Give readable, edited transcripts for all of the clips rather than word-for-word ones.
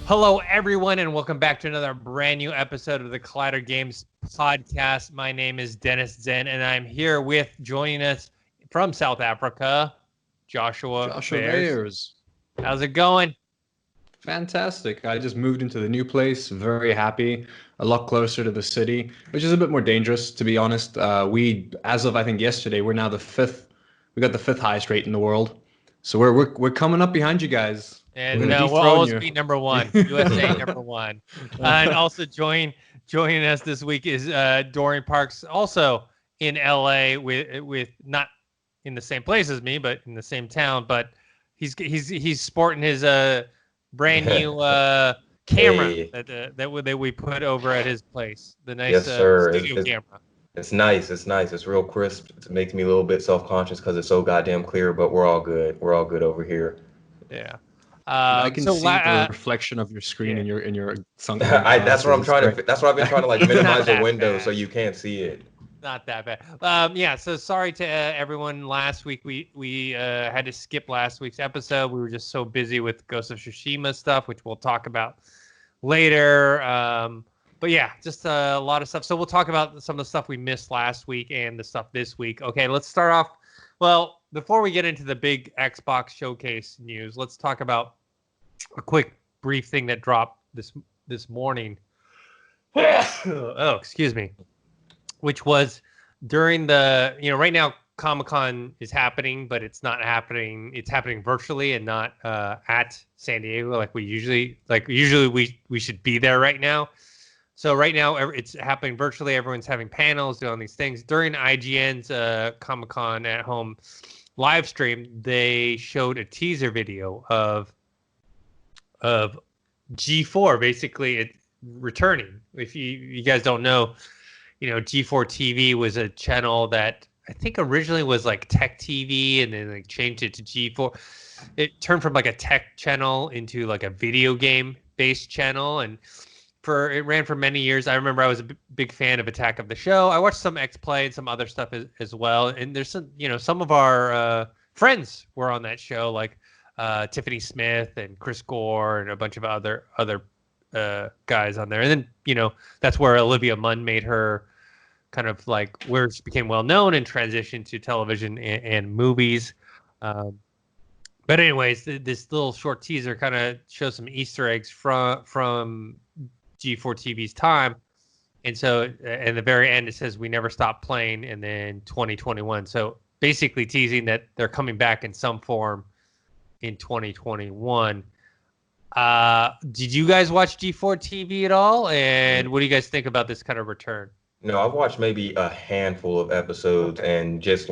Hello, everyone, and welcome back to another brand new episode of the Collider Games podcast. My name is Dennis Tzeng, and I'm here with, joining us from South Africa, Joshua Weyers. How's it going? Fantastic. I just moved into the new place. Very happy. A lot closer to the city, which is a bit more dangerous, to be honest. As of I think yesterday, we're now the fifth. We got the fifth highest rate in the world. So we're coming up behind you guys. And we'll always be number one, USA number one. And also joining us this week is Dorian Parks, also in LA with not in the same place as me, but in the same town. But he's sporting his brand new camera that we put over at his place. The nice studio camera. It's nice. It's real crisp. It makes me a little bit self-conscious because it's so goddamn clear, but we're all good. We're all good over here. Yeah. I can see the reflection of your screen in your sunken. That's what I'm trying to. That's what I've been trying to minimize the window so you can't see it. Not that bad. So sorry to everyone. Last week we had to skip last week's episode. We were just so busy with Ghost of Tsushima stuff, which we'll talk about later. But yeah, just a lot of stuff. So we'll talk about some of the stuff we missed last week and the stuff this week. Okay, let's start off. Well, before we get into the big Xbox showcase news, let's talk about a quick, brief thing that dropped this morning. Oh, excuse me. Which was during the, right now Comic-Con is happening, but it's not happening. It's happening virtually and not at San Diego like we usually we should be there right now. So right now it's happening virtually. Everyone's having panels, doing these things. During IGN's Comic-Con at Home live stream, they showed a teaser video of G4 basically returning. If you guys don't know, G4 TV was a channel that I think originally was like Tech TV, and then changed it to G4. It turned from a tech channel into a video game based channel, and it ran for many years. I remember I was a big fan of Attack of the Show. I watched some X-Play and some other stuff as well. And there's some of our friends were on that show, like Tiffany Smith and Chris Gore and a bunch of other guys on there. And then, that's where Olivia Munn made her kind of where she became well known and transitioned to television and movies. But anyways, this little short teaser kind of shows some Easter eggs from G4 TV's time. And so at the very end, it says, "We never stopped playing," and then 2021. So basically teasing that they're coming back in some form in 2021. Did you guys watch G4 TV at all? And what do you guys think about this kind of return? No, I've watched maybe a handful of episodes and just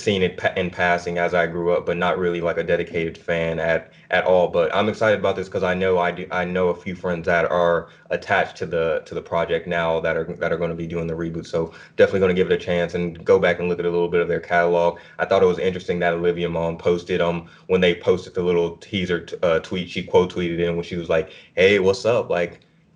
seen it in passing as I grew up, but not really a dedicated fan at all. But I'm excited about this because I know a few friends that are attached to the project now that are going to be doing the reboot. So definitely going to give it a chance and go back and look at a little bit of their catalog. I thought it was interesting that Olivia Munn posted when they posted the little teaser tweet, she quote tweeted in when she was like, "Hey, what's up?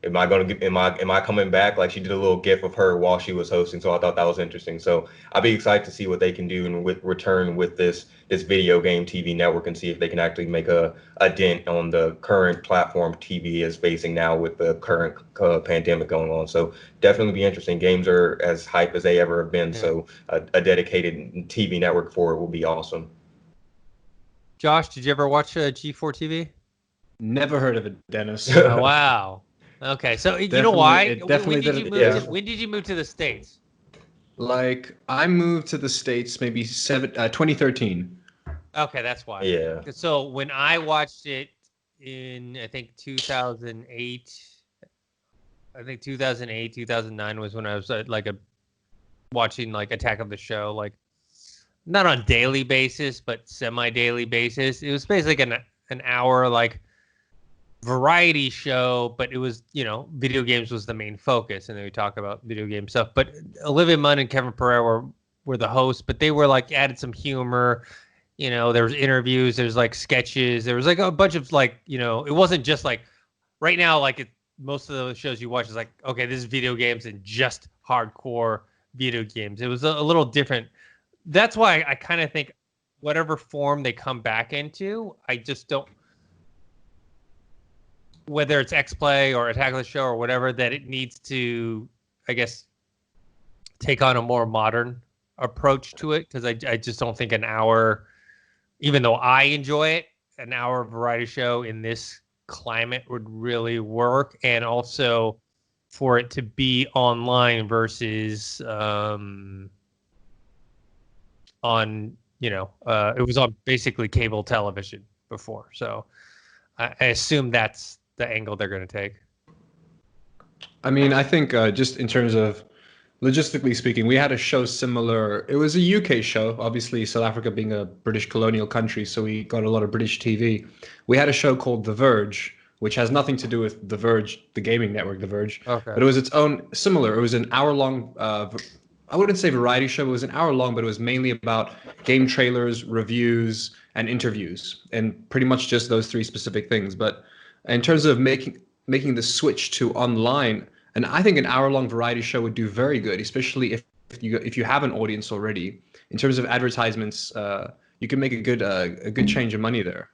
Am I coming back?" She did a little gif of her while she was hosting, so I thought that was interesting. So I'll be excited to see what they can do and return with this video game TV network and see if they can actually make a dent on the current platform TV is facing now with the current pandemic going on. So definitely be interesting. Games are as hype as they ever have been, so a dedicated TV network for it will be awesome. Josh, did you ever watch G4 TV? Never heard of it, Dennis. Oh, wow. Okay, so you know why? When did you move to the States? I moved to the States maybe 2013. Okay, that's why. Yeah. So when I watched it in, I think 2008, 2009 was when I was watching Attack of the Show, not on daily basis, but semi-daily basis. It was basically an hour variety show, but it was, video games was the main focus, and then we talk about video game stuff. But Olivia Munn and Kevin Pereira were the hosts, but they were added some humor. There was interviews, there's sketches, there was a bunch of it wasn't just right now most of the shows you watch is okay, this is video games and just hardcore video games. It was a little different. That's why I kind of think whatever form they come back into, I just don't. whether it's X-Play or Attack of the Show or whatever, that it needs to, I guess, take on a more modern approach to it, because I just don't think an hour, even though I enjoy it, an hour variety show in this climate would really work. And also for it to be online versus on, it was on basically cable television before. So I assume that's the angle they're going to take. I mean, I think just in terms of logistically speaking, we had a show similar. It was a UK show, obviously South Africa being a British colonial country, so we got a lot of British TV. We had a show called The Verge, which has nothing to do with The Verge, the gaming network, The Verge. Okay. But it was its own similar. It was an hour-long, I wouldn't say variety show. It was an hour long, but it was mainly about game trailers, reviews, and interviews, and pretty much just those three specific things. But in terms of making the switch to online, and I think an hour-long variety show would do very good, especially if you have an audience already. In terms of advertisements, you can make a good change of money there.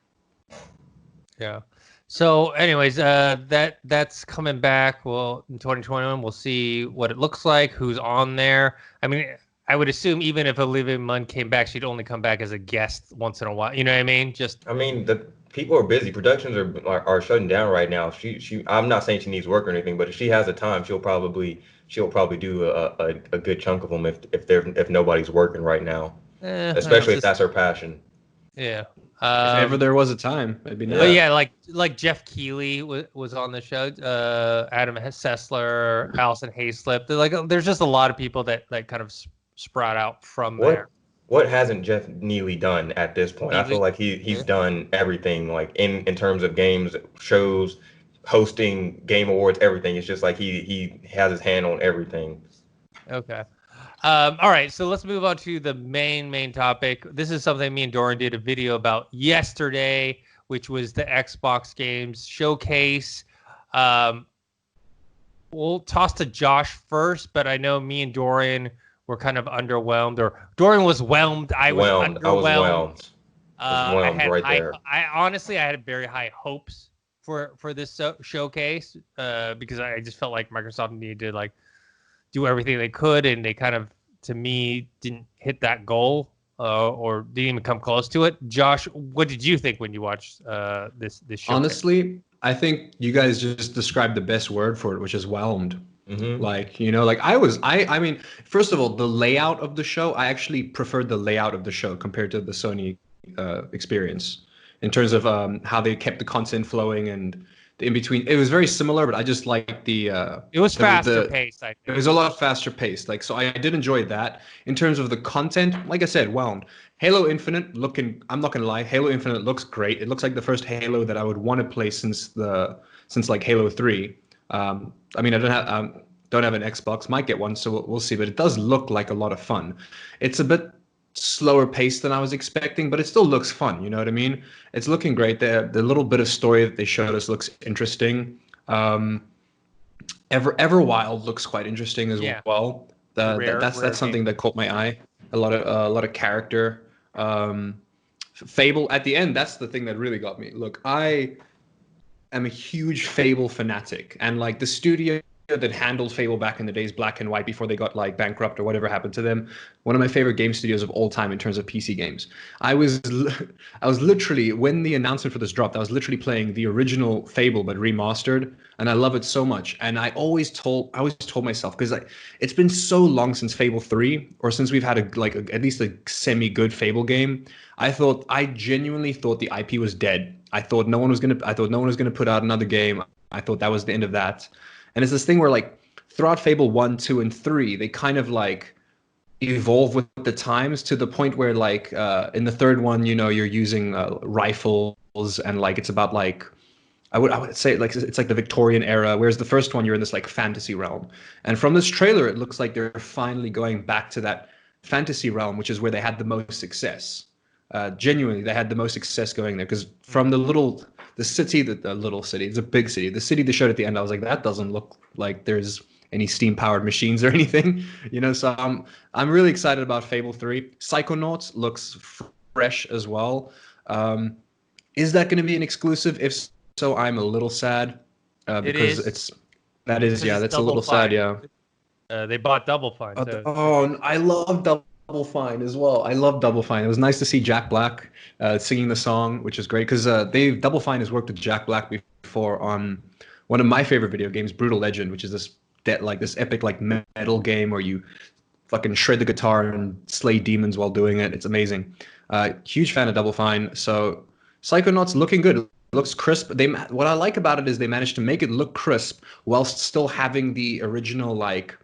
Yeah. So, anyways, that's coming back. Well, in 2021, we'll see what it looks like, who's on there. I mean, I would assume even if Olivia Munn came back, she'd only come back as a guest once in a while. You know what I mean? The people are busy. Productions are shutting down right now. I'm not saying she needs work or anything, but if she has the time, she'll probably do a good chunk of them if nobody's working right now. Especially if that's her passion. Yeah. If ever there was a time, it'd be nice. But yeah, like Jeff Keighley was on the show. Adam Sessler, Allison Hayslip. There's just a lot of people that kind of sprout out from there. What hasn't Jeff Neely done at this point? I feel like he's done everything, like in terms of games, shows, hosting, game awards, everything. It's just like he has his hand on everything. Okay. All right, so let's move on to the main topic. This is something me and Dorian did a video about yesterday, which was the Xbox games showcase. We'll toss to Josh first, but I know me and Dorian were kind of underwhelmed, or Dorian was whelmed. I was underwhelmed. I was whelmed right there. I honestly had very high hopes for this showcase because I just felt like Microsoft needed to do everything they could, and they kind of, to me, didn't hit that goal or didn't even come close to it. Josh, what did you think when you watched this show? Honestly, I think you guys just described the best word for it, which is whelmed. Mm-hmm. I mean, first of all, the layout of the show, I actually preferred the layout of the show compared to the Sony experience in terms of how they kept the content flowing and the in between. It was very similar, but I just liked it was faster paced. I think it was a lot faster paced. So I did enjoy that. In terms of the content, like I said, whelmed. Halo Infinite I'm not gonna lie, Halo Infinite looks great. It looks like the first Halo that I would want to play since Halo 3. I mean, I don't have an Xbox, might get one, so we'll see. But it does look like a lot of fun. It's a bit slower paced than I was expecting, but it still looks fun. You know what I mean? It's looking great. The little bit of story that they showed us looks interesting. Everwild looks quite interesting as well. That's something that caught my eye. A lot of character. Fable at the end. That's the thing that really got me. Look, I am a huge Fable fanatic, and the studio that handled Fable back in the days, Black and White, before they got bankrupt or whatever happened to them, one of my favorite game studios of all time in terms of PC games. I was literally, when the announcement for this dropped, I was literally playing the original Fable but remastered, and I love it so much. And I always told myself, because it's been so long since Fable 3, or since we've had at least a semi-good Fable game. I genuinely thought the IP was dead. I thought no one was gonna put out another game. I thought that was the end of that. And it's this thing where throughout Fable 1, 2, and 3, they kind of evolve with the times to the point where in the third one, you're using rifles, and it's about I would say it's the Victorian era, whereas the first one you're in this fantasy realm. And from this trailer, it looks like they're finally going back to that fantasy realm, which is where they had the most success. Genuinely, they had the most success going there, because from the city, it's a big city. The city they showed at the end, I was like, that doesn't look like there's any steam-powered machines or anything, So I'm really excited about Fable 3. Psychonauts looks fresh as well. Is that going to be an exclusive? If so I'm a little sad It because is that's because it's a Double little sad. Fine. Yeah. They bought Double Fine, so I love Double Fine as well. I love Double Fine. It was nice to see Jack Black singing the song, which is great because Double Fine has worked with Jack Black before on one of my favorite video games, Brutal Legend, which is this epic like metal game where you fucking shred the guitar and slay demons while doing it. It's amazing. Huge fan of Double Fine. So Psychonauts looking good. It looks crisp. What I like about it is they managed to make it look crisp whilst still having the original like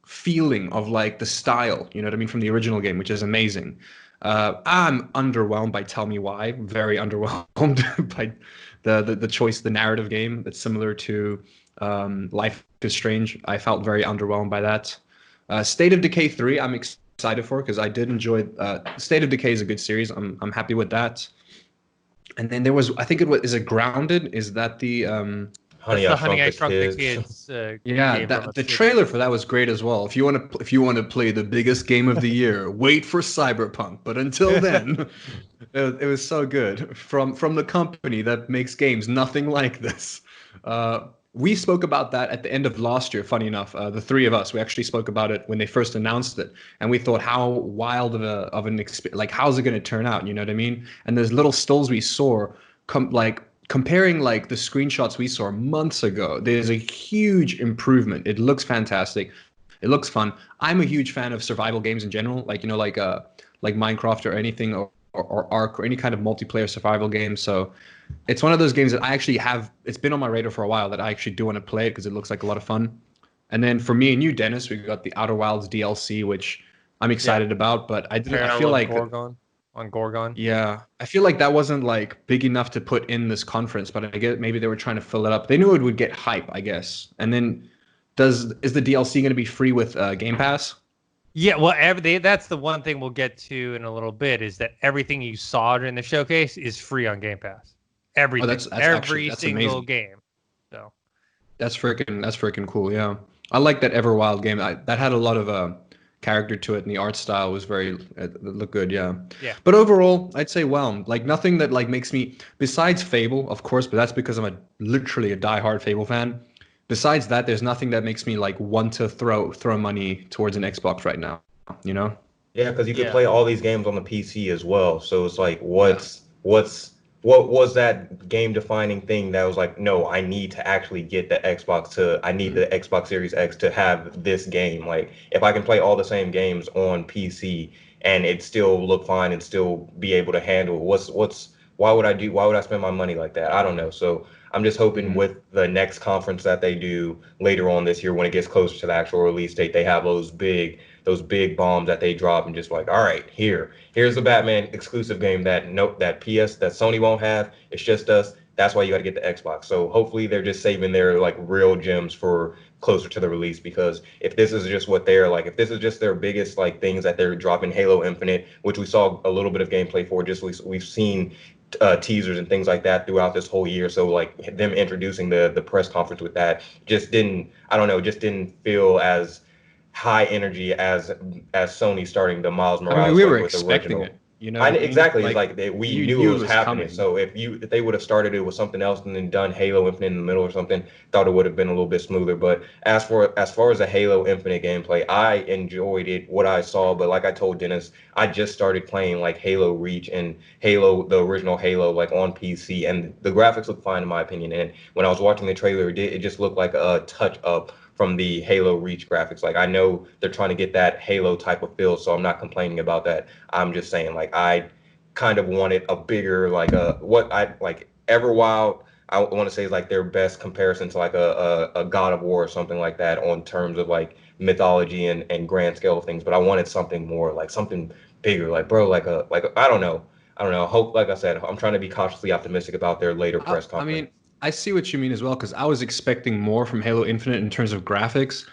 feeling of like the style, you know what I mean, from the original game, which is amazing. I'm underwhelmed by Tell Me Why. Very underwhelmed by the choice, the narrative game that's similar to Life is Strange. I felt very underwhelmed by that. State of Decay 3, I'm excited for because I did enjoy. State of Decay is a good series. I'm happy with that. And then there was, I think is it Grounded? Is that the Honey, that's I the Honey I Shrunk Shrunk the the Kids. Kids. yeah, game from the Switch. trailer for that was great as well. If you want to play the biggest game of the year, wait for Cyberpunk. But until then, it was so good from the company that makes games nothing like this. We spoke about that at the end of last year. Funny enough, the three of us, we actually spoke about it when they first announced it, and we thought how wild of an experience. Like, how's it going to turn out? You know what I mean? And there's little stills we saw, comparing like the screenshots we saw months ago. There's a huge improvement. It looks fantastic. It looks fun. I'm a huge fan of survival games in general, like like Minecraft or anything, or Ark or any kind of multiplayer survival game. So it's one of those games that I actually it's been on my radar for a while that I actually do want to play it because it looks like a lot of fun. And then for me and you, Dennis, we got the Outer Wilds DLC, which I'm excited about, but I feel like Gorgon. yeah, I feel like that wasn't like big enough to put in this conference, but I guess maybe they were trying to fill it up. They knew it would get hype, I guess. And then is the DLC going to be free with Game Pass? Yeah, well, that's the one thing we'll get to in a little bit is that everything you saw during the showcase is free on Game Pass. Everything, every single amazing. game. So that's freaking cool. Yeah, I like that Everwild game. That had a lot of character to it, and the art style was it looked good. Yeah. Yeah. But overall, I'd say like nothing that like makes me, besides Fable, of course, but that's because I'm literally a diehard Fable fan. Besides that, there's nothing that makes me like want to throw money towards an Xbox right now. You know? Yeah, because you could play all these games on the PC as well. So it's like, what was that game defining thing that was like, no, I need to actually get the I need the Xbox Series X to have this game. Like, if I can play all the same games on PC and it still look fine and still be able to handle it, why would I spend my money like that? I don't know. So I'm just hoping with the next conference that they do later on this year, when it gets closer to the actual release date, they have those big bombs that they drop and just like, all right, here's the Batman exclusive game that Sony won't have. It's just us. That's why you got to get the Xbox. So hopefully they're just saving their like real gems for closer to the release, because if this is just if this is just their biggest like things that they're dropping, Halo Infinite, which we saw a little bit of gameplay for, we've seen teasers and things like that throughout this whole year. So like them introducing the press conference with that just didn't feel as high energy as Sony starting the Miles Morales. We were with expecting original. it. You know, exactly. Like, We knew it was happening. Coming. So if they would have started it with something else and then done Halo Infinite in the middle or something, thought it would have been a little bit smoother. But as far as the Halo Infinite gameplay, I enjoyed it, what I saw. But like I told Dennis, I just started playing like Halo Reach and Halo, the original Halo, like on PC, and the graphics look fine in my opinion. And when I was watching the trailer, it just looked like a touch up from the Halo Reach graphics. Like, I know they're trying to get that Halo type of feel, so I'm not complaining about that. I'm just saying, like, I kind of wanted a bigger, Everwild, I want to say is like their best comparison to like a God of War or something like that on terms of like mythology and grand scale of things. But I wanted something more, like something bigger, like, bro, I don't know. Hope, like I said, I'm trying to be cautiously optimistic about their later press conference. I mean, I see what you mean as well, because I was expecting more from Halo Infinite in terms of graphics.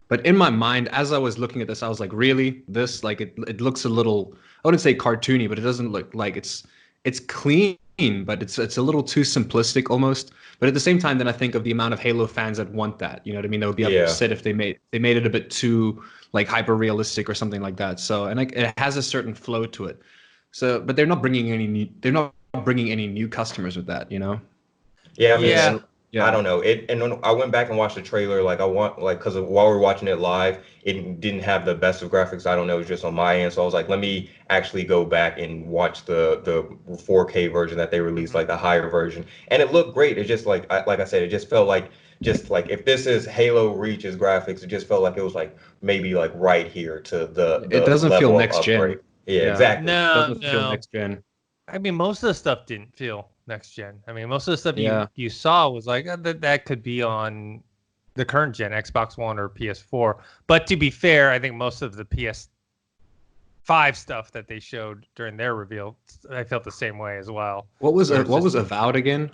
But in my mind, as I was looking at this, I was like, really? This, like, it looks a little, I wouldn't say cartoony, but it doesn't look like it's clean, but it's a little too simplistic almost. But at the same time, then I think of the amount of Halo fans that want that. You know what I mean? They would be upset if they made it a bit too like hyper realistic or something like that. So, and it has a certain flow to it. So, but they're not bringing any new customers with that, you know? Yeah, I mean, Yeah. and I Yeah. don't know it. And when I went back and watched the trailer. Like I want, like, because while we were watching it live, it didn't have the best of graphics. I don't know, it was just on my end. So I was like, let me actually go back and watch the 4K version that they released, like the higher version, and it looked great. It just like I said, it just felt like if this is Halo Reach's graphics, it just felt like it was like maybe like right here to It the doesn't feel level of next upgrade. gen. Yeah, Yeah. exactly. No, Doesn't feel no. next gen. I mean, most of the stuff didn't feel next gen. I mean, most of the stuff Yeah. you saw was like that could be on the current gen, Xbox One or PS4. But to be fair, I think most of the PS5 stuff that they showed during their reveal, I felt the same way as well. What was Where it's what was just- Avowed again?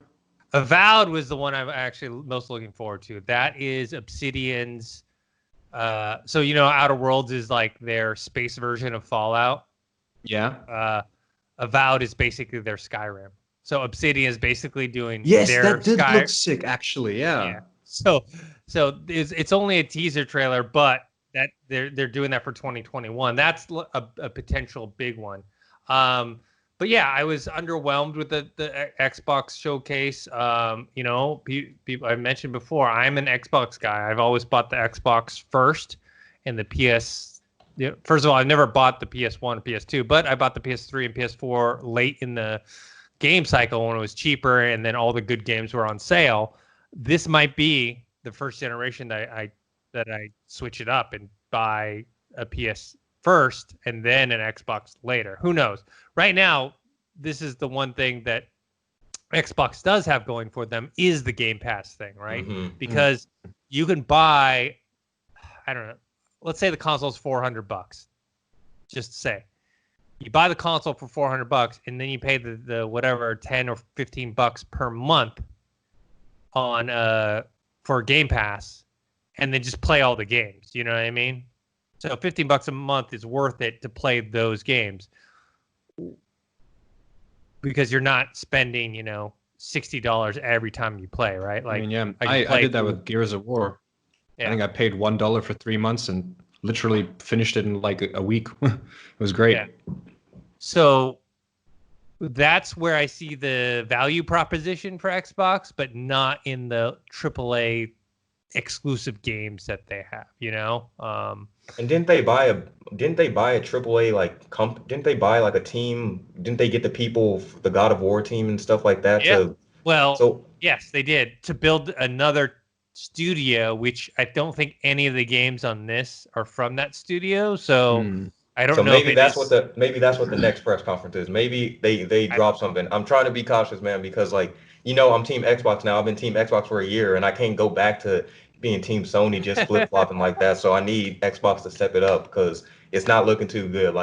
Avowed was the one I'm actually most looking forward to. That is Obsidian's. So Outer Worlds is like their space version of Fallout. Yeah. Avowed is basically their Skyrim. So Obsidian is basically doing Yes, their that did Sky. look sick, actually. Yeah. Yeah. So it's only a teaser trailer, but that they're doing that for 2021. That's a potential big one. But yeah, I was underwhelmed with the Xbox showcase. People I mentioned before, I'm an Xbox guy. I've always bought the Xbox first, and the PS. First of all, I've never bought the PS1 or PS2, but I bought the PS3 and PS4 late in the game cycle when it was cheaper, and then all the good games were on sale. This might be the first generation that I switch it up and buy a PS first and then an Xbox later. Who knows? Right now, this is the one thing that Xbox does have going for them is the Game Pass thing, right? Mhm. Because you can buy, I don't know, let's say the console's $400. Just to say, you buy the console for $400 and then you pay the whatever 10 or $15 per month on for Game Pass, and then just play all the games. You know what I mean? So $15 a month is worth it to play those games because you're not spending $60 every time you play, right? I mean, yeah, can I play did that through- with Gears of War. Yeah. I think I paid $1 for 3 months and literally finished it in like a week. It was great. Yeah. So that's where I see the value proposition for Xbox, but not in the AAA exclusive games that they have, And didn't they buy a AAA like didn't they buy like a team? Didn't they get the people, the God of War team and stuff like that Yeah. Well, so yes, they did, to build another studio, which I don't think any of the games on this are from that studio. So I don't know. maybe that's what the next press conference is. Maybe they drop something. I'm trying to be cautious, man, because I'm Team Xbox now. I've been Team Xbox for a year, and I can't go back to being Team Sony just flip flopping like that. So I need Xbox to step it up because it's not looking too good.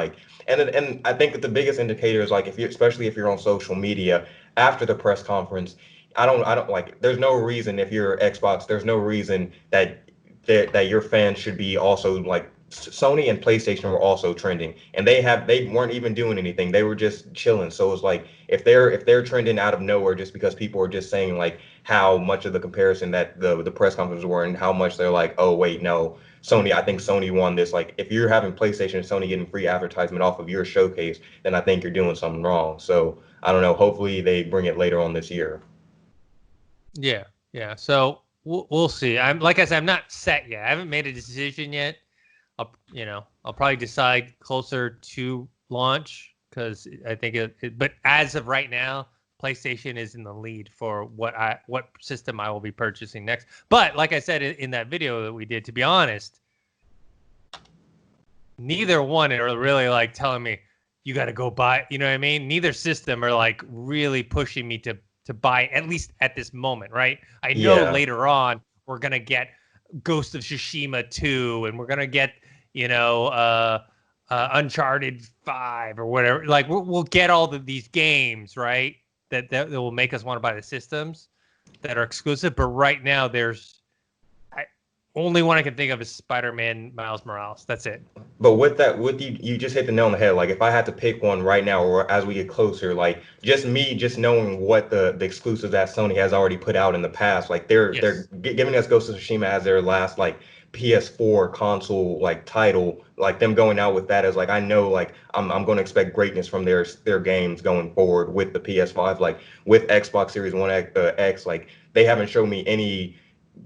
And I think that the biggest indicator is especially if you're on social media after the press conference. I don't like. There's no reason if you're Xbox. There's no reason that your fans should be also like. Sony and PlayStation were also trending, and they weren't even doing anything. They were just chilling. So it's like if they're trending out of nowhere just because people are just saying like how much of the comparison that the press conferences were and how much they're like, oh wait, no, Sony, I think Sony won this. Like if you're having PlayStation and Sony getting free advertisement off of your showcase, then I think you're doing something wrong. So I don't know. Hopefully they bring it later on this year. Yeah. So we'll see. I'm like I said, I'm not set yet. I haven't made a decision yet. I'll probably decide closer to launch because I think but as of right now, PlayStation is in the lead for what system I will be purchasing next. But like I said in that video that we did, to be honest, neither one are really like telling me you got to go buy. You know what I mean? Neither system are like really pushing me to buy, at least at this moment, right? I know later on we're gonna get Ghost of Tsushima 2, and we're gonna get Uncharted 5 or whatever. Like we'll get all these games, right? That will make us want to buy the systems that are exclusive. But right now, only one I can think of is Spider-Man Miles Morales. That's it. But with you just hit the nail on the head. Like if I had to pick one right now, or as we get closer, like just knowing what the exclusives that Sony has already put out in the past, like they're giving us Ghost of Tsushima as their last like PS4 console like title, like them going out with that as like I know like I'm going to expect greatness from their games going forward with the PS5, like with Xbox Series One X, like they haven't shown me any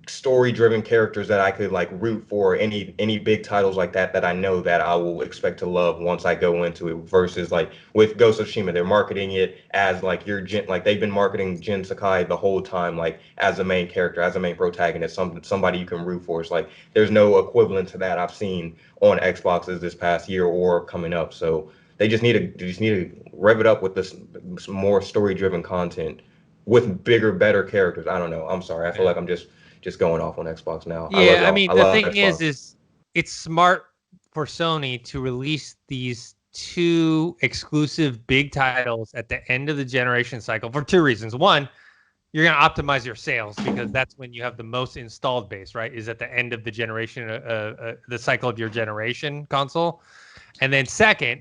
story-driven characters that I could like root for, any big titles like that I know that I will expect to love once I go into it. Versus like with Ghost of Tsushima, they're marketing it as like like they've been marketing Jin Sakai the whole time, like as a main character, as a main protagonist, somebody you can root for. It's like there's no equivalent to that I've seen on Xboxes this past year or coming up. So they just need to rev it up with this some more story-driven content with bigger, better characters. I don't know. I'm sorry. I feel like I'm just going off on Xbox now. I love Yeah, I y'all. mean, I the love thing Xbox. is it's smart for Sony to release these two exclusive big titles at the end of the generation cycle for two reasons. One, you're going to optimize your sales because that's when you have the most installed base, right? Is at the end of the generation, the cycle of your generation console. And then second,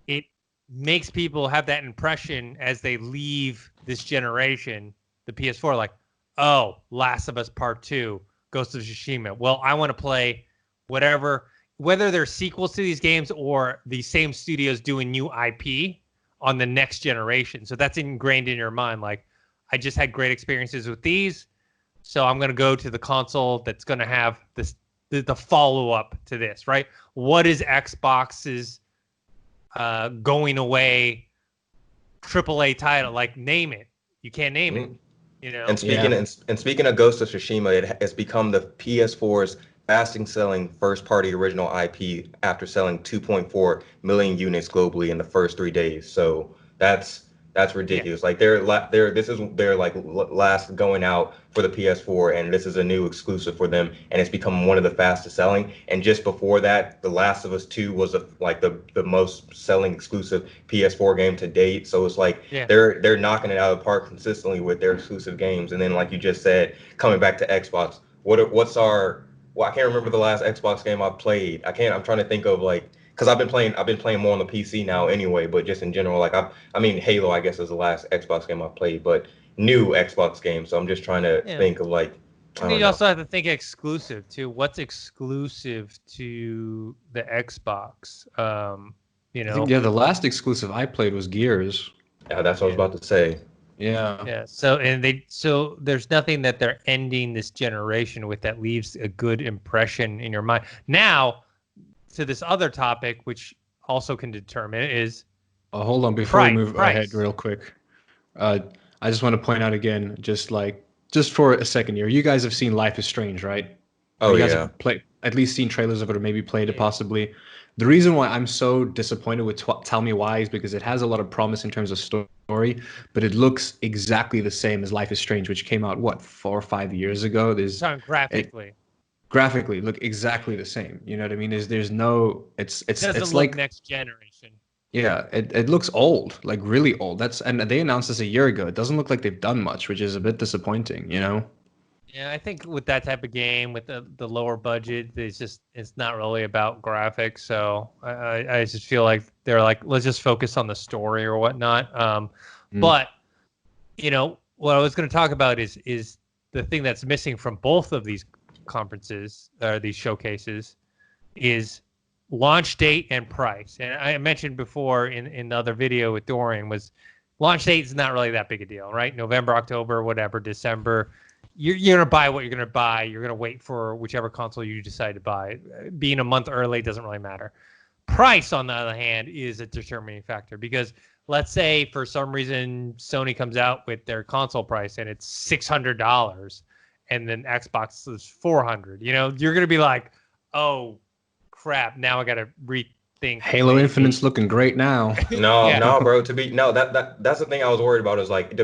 it makes people have that impression as they leave this generation, the PS4, like, oh, Last of Us Part 2, Ghost of Tsushima. Well, I want to play whatever, whether they're sequels to these games or the same studios doing new IP on the next generation. So that's ingrained in your mind. Like, I just had great experiences with these, so I'm going to go to the console that's going to have this the follow-up to this, right? What is Xbox's going away AAA title? Like, name it. You can't name it. You know. And speaking of Ghost of Tsushima, it has become the PS4's fastest selling first party original IP after selling 2.4 million units globally in the first 3 days. So that's ridiculous. Yeah. Like this is their like last going out for the PS4, and this is a new exclusive for them, and it's become one of the fastest selling. And just before that, The Last of Us 2 was like the most selling exclusive PS4 game to date. So it's like they're knocking it out of the park consistently with their exclusive games. And then like you just said, coming back to Xbox, what's our I can't remember the last Xbox game I played. I'm trying to think of like, because I've been playing more on the PC now anyway, but just in general, like I mean Halo, I guess, is the last Xbox game I played, but new Xbox game. So I'm just trying to think of like. And you also have to think exclusive too. What's exclusive to the Xbox? You know. I think, the last exclusive I played was Gears. Yeah, that's what I was about to say. Yeah. Yeah. So there's nothing that they're ending this generation with that leaves a good impression in your mind. Now, to this other topic, which also can determine is. Hold on, before we move ahead real quick. I just want to point out again, just for a second here, you guys have seen Life is Strange, right? Oh, you guys have at least seen trailers of it or maybe played it possibly. The reason why I'm so disappointed with Tell Me Why is because it has a lot of promise in terms of story, but it looks exactly the same as Life is Strange, which came out, 4 or 5 years ago? Graphically look exactly the same. You know what I mean? There's no it's like next generation. Yeah, it looks old, like really old. And they announced this a year ago. It doesn't look like they've done much, which is a bit disappointing, you know? Yeah, I think with that type of game, with the lower budget, it's not really about graphics. So I just feel like they're like, let's just focus on the story or whatnot. But you know what I was going to talk about is the thing that's missing from both of these conferences or these showcases is launch date and price. And I mentioned before in the other video with Dorian was launch date is not really that big a deal, right? November, October, whatever, December. You're going to buy what you're going to buy. You're going to wait for whichever console you decide to buy. Being a month early doesn't really matter. Price, on the other hand, is a determining factor because let's say for some reason Sony comes out with their console price and it's $600 and then Xbox is $400. You know, you're going to be like, oh, crap, now I gotta rethink. Halo Infinite's looking great now. No, bro. That's the thing I was worried about is like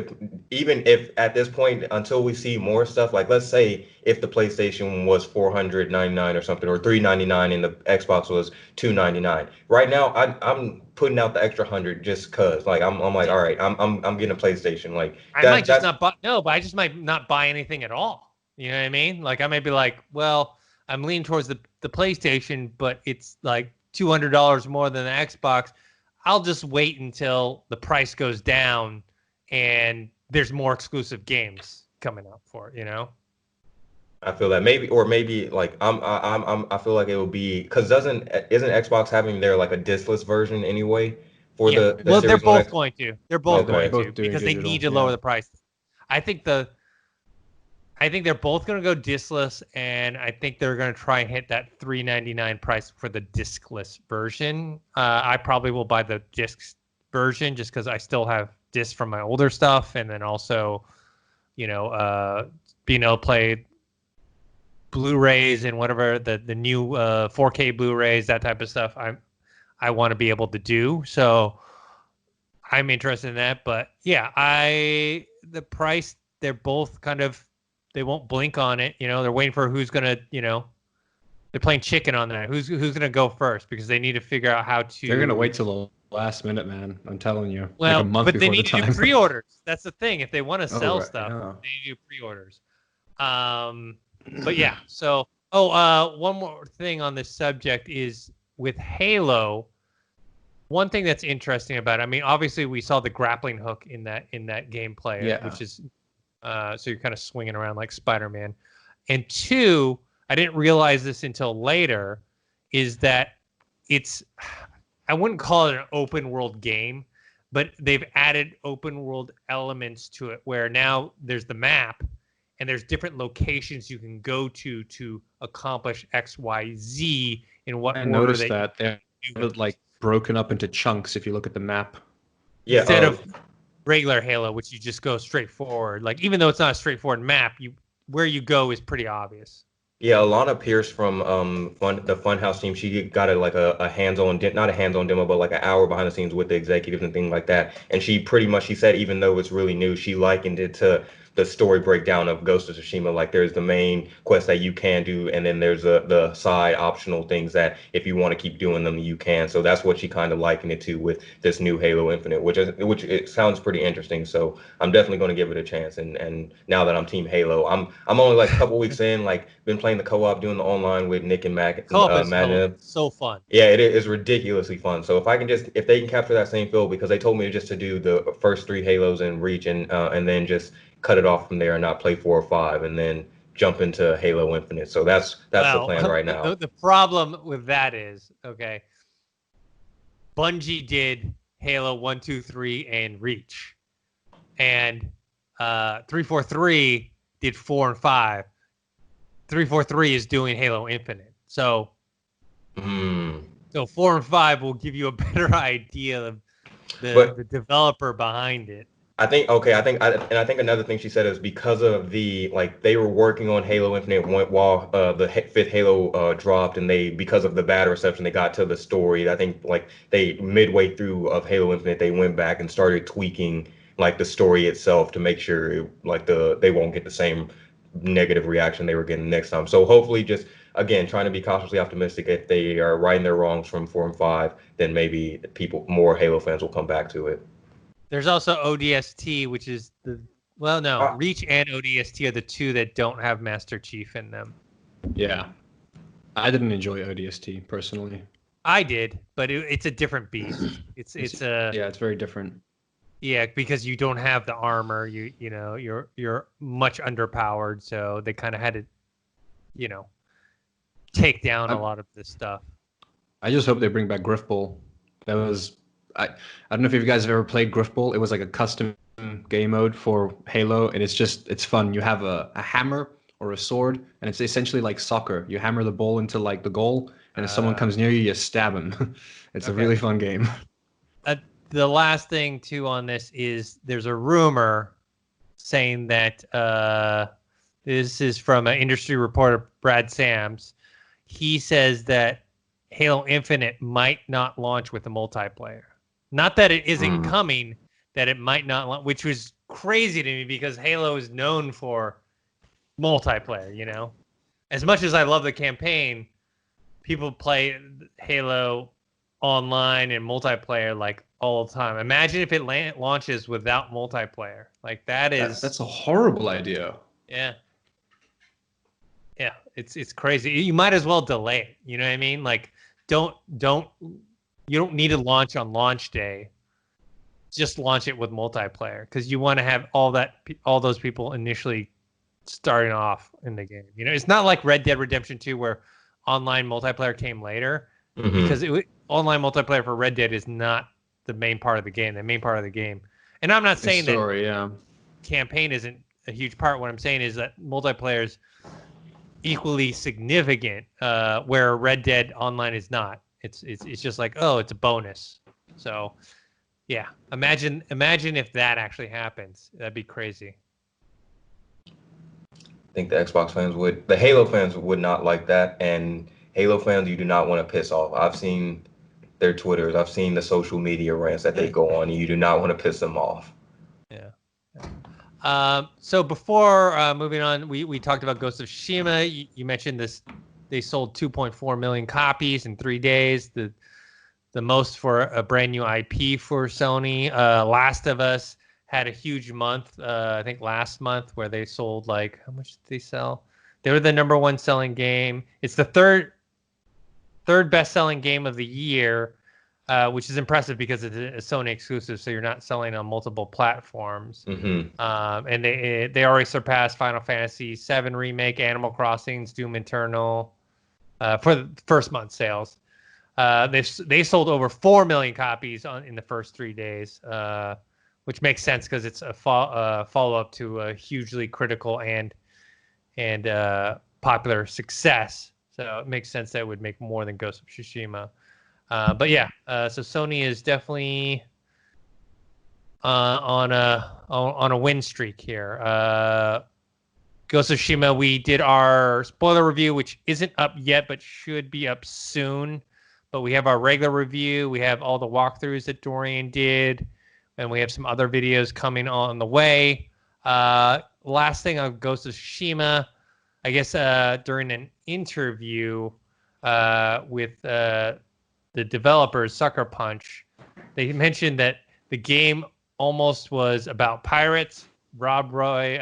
even if at this point until we see more stuff, like let's say if the PlayStation was $499 or something or $399 and the Xbox was $299. Right now I'm putting out the extra $100 just cause like I'm like, all right, I'm getting a PlayStation. Like I might just not buy but I just might not buy anything at all. You know what I mean? Like I might be like, well, I'm leaning towards the PlayStation, but it's like $200 more than the Xbox. I'll just wait until the price goes down and there's more exclusive games coming up for it, you know? I feel that maybe like I feel like it will be because isn't Xbox having their like a discless version anyway for Yeah. the Well, they're Series One both X? going to. They're Yeah, both they're going Okay. to both doing because they digital. need to lower Yeah. the price. I think they're both going to go diskless, and I think they're going to try and hit that $3.99 price for the diskless version. I probably will buy the disc version just because I still have discs from my older stuff, and then also, being able to play Blu-rays and whatever the new 4K Blu-rays, that type of stuff. I want to be able to do so. I'm interested in that, but yeah, the price, they're both kind of, they won't blink on it. They're waiting for who's gonna, they're playing chicken on that. Who's gonna go first because they need to figure out how to. They're gonna wait till the last minute, man. I'm telling you, like a Well, month but they before the need to do time. pre-orders. That's the thing. If they want to Oh sell right, stuff, yeah. they need to do pre-orders. But yeah. So, one more thing on this subject is with Halo. One thing that's interesting about it, I mean, obviously we saw the grappling hook in that gameplay, Yeah. which is so you're kind of swinging around like Spider-Man. And two, I didn't realize this until later, is that I wouldn't call it an open world game, but they've added open world elements to it where now there's the map and there's different locations you can go to accomplish X, Y, Z in what I order noticed that that they you have do it it. like broken up into chunks if you look at the map. Yeah. Instead of regular Halo, which you just go straight forward. Like even though it's not a straightforward map, where you go is pretty obvious. Yeah, Alana Pierce from the Funhouse team, she got a hands-on not a hands-on demo, but like an hour behind the scenes with the executives and things like that. And she said even though it's really new, she likened it to the story breakdown of Ghost of Tsushima. Like there's the main quest that you can do, and then there's the side optional things that if you want to keep doing them, you can. So that's what she kind of likened it to with this new Halo Infinite, which it sounds pretty interesting. So I'm definitely going to give it a chance. And now that I'm Team Halo, I'm only like a couple weeks in, like been playing the co-op, doing the online with Nick and Mac, Co-op is Madden. so fun. Yeah, it is ridiculously fun. So if they can capture that same feel, because they told me just to do the first 3 Halos and Reach, and then just cut it off from there and not play 4 or 5, and then jump into Halo Infinite. So that's the plan right now. The problem with that is, okay, Bungie did Halo 1, 2, 3, and Reach, and 343 did 4 and 5. 343 is doing Halo Infinite. So 4 and 5 will give you a better idea of the developer behind it. I think another thing she said is because of they were working on Halo Infinite while the 5th Halo dropped, and because of the bad reception they got to the story, I think like they midway through of Halo Infinite they went back and started tweaking like the story itself to make sure they won't get the same negative reaction they were getting next time. So hopefully, just again trying to be cautiously optimistic, if they are righting their wrongs from 4 and 5, then maybe more Halo fans will come back to it. There's also ODST, which is Reach and ODST are the two that don't have Master Chief in them. Yeah, I didn't enjoy ODST personally. I did, but it's a different beast. It's very different. Yeah, because you don't have the armor. You're much underpowered, so they kind of had to, take down a lot of this stuff. I just hope they bring back Griffball. That was I don't know if you guys have ever played Griffball. It was like a custom game mode for Halo, and it's fun. You have a hammer or a sword, and it's essentially like soccer. You hammer the ball into like the goal, and if someone comes near you, you stab him. It's a really fun game. The last thing too on this is there's a rumor saying that this is from an industry reporter, Brad Sams. He says that Halo Infinite might not launch with a multiplayer. Not that it isn't coming, that it might not, which was crazy to me because Halo is known for multiplayer, As much as I love the campaign, people play Halo online and multiplayer like all the time. Imagine if it launches without multiplayer. Like that's a horrible idea. Yeah. Yeah, it's crazy. You might as well delay it. You know what I mean? Like you don't need to launch on launch day. Just launch it with multiplayer because you want to have all those people initially starting off in the game. It's not like Red Dead Redemption 2 where online multiplayer came later, because online multiplayer for Red Dead is not the main part of the game. The main part of the game, and I'm not saying that campaign isn't a huge part. What I'm saying is that multiplayer is equally significant, where Red Dead Online is not. It's just like, oh, it's a bonus. So, yeah, imagine if that actually happens. That'd be crazy. I think the Xbox fans would. The Halo fans would not like that, and Halo fans you do not want to piss off. I've seen their Twitters. I've seen the social media rants that they go on, and you do not want to piss them off. Yeah. So before moving on, we talked about Ghost of Tsushima. You mentioned this. They sold 2.4 million copies in 3 days. The most for a brand new IP for Sony. Last of Us had a huge month, I think last month, where they sold like, how much did they sell? They were the #1 selling game. It's the third best-selling game of the year, which is impressive because it's a Sony exclusive, so you're not selling on multiple platforms. And they already surpassed Final Fantasy VII Remake, Animal Crossing, Doom Eternal for the first month sales. They sold over 4 million copies in the first 3 days, which makes sense because it's a follow-up to a hugely critical and popular success. So it makes sense that it would make more than Ghost of Tsushima. But yeah, so Sony is definitely on a win streak here. Ghost of Tsushima, we did our spoiler review, which isn't up yet, but should be up soon. But we have our regular review. We have all the walkthroughs that Dorian did, and we have some other videos coming on the way. Last thing on Ghost of Tsushima, I guess during an interview with the developers, Sucker Punch, they mentioned that the game almost was about pirates, Rob Roy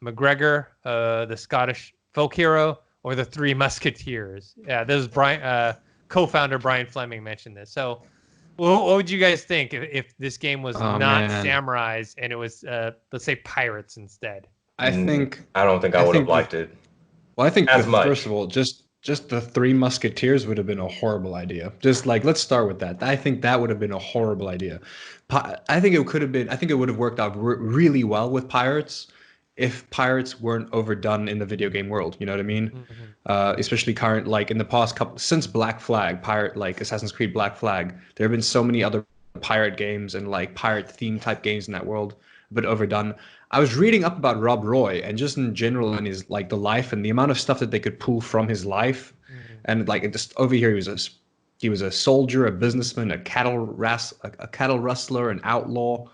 McGregor, the Scottish folk hero, or the Three Musketeers. Yeah, this is Brian, co-founder Brian Fleming mentioned this. So what would you guys think if this game was not samurais and it was, let's say, pirates instead? I don't think I would have liked it. Well, I think first of all, just the Three Musketeers would have been a horrible idea. Just like, let's start with that. I think that would have been a horrible idea. I think it could have been. I think it would have worked out really well with pirates if pirates weren't overdone in the video game world. You know what I mean? Especially current, like in the past couple, since Black Flag, like Assassin's Creed Black Flag, there have been so many other pirate games and like pirate theme type games in that world, but overdone. I was reading up about Rob Roy and just in general and his like the life and the amount of stuff that they could pull from his life, and like just over here he was a soldier, a businessman, a cattle rustler, an outlaw,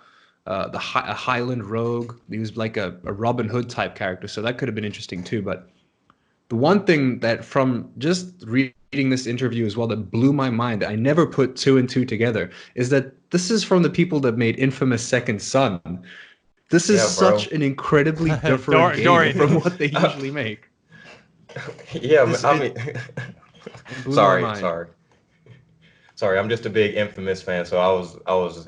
a Highland rogue. He was like a Robin Hood type character, so that could have been interesting too. But the one thing that from just reading this interview as well that blew my mind, I never put 2 and 2 together, is that this is from the people that made infamous Second Son. This is such an incredibly different game from what they usually make. Yeah, I mean, sorry. I'm just a big Infamous fan, so I was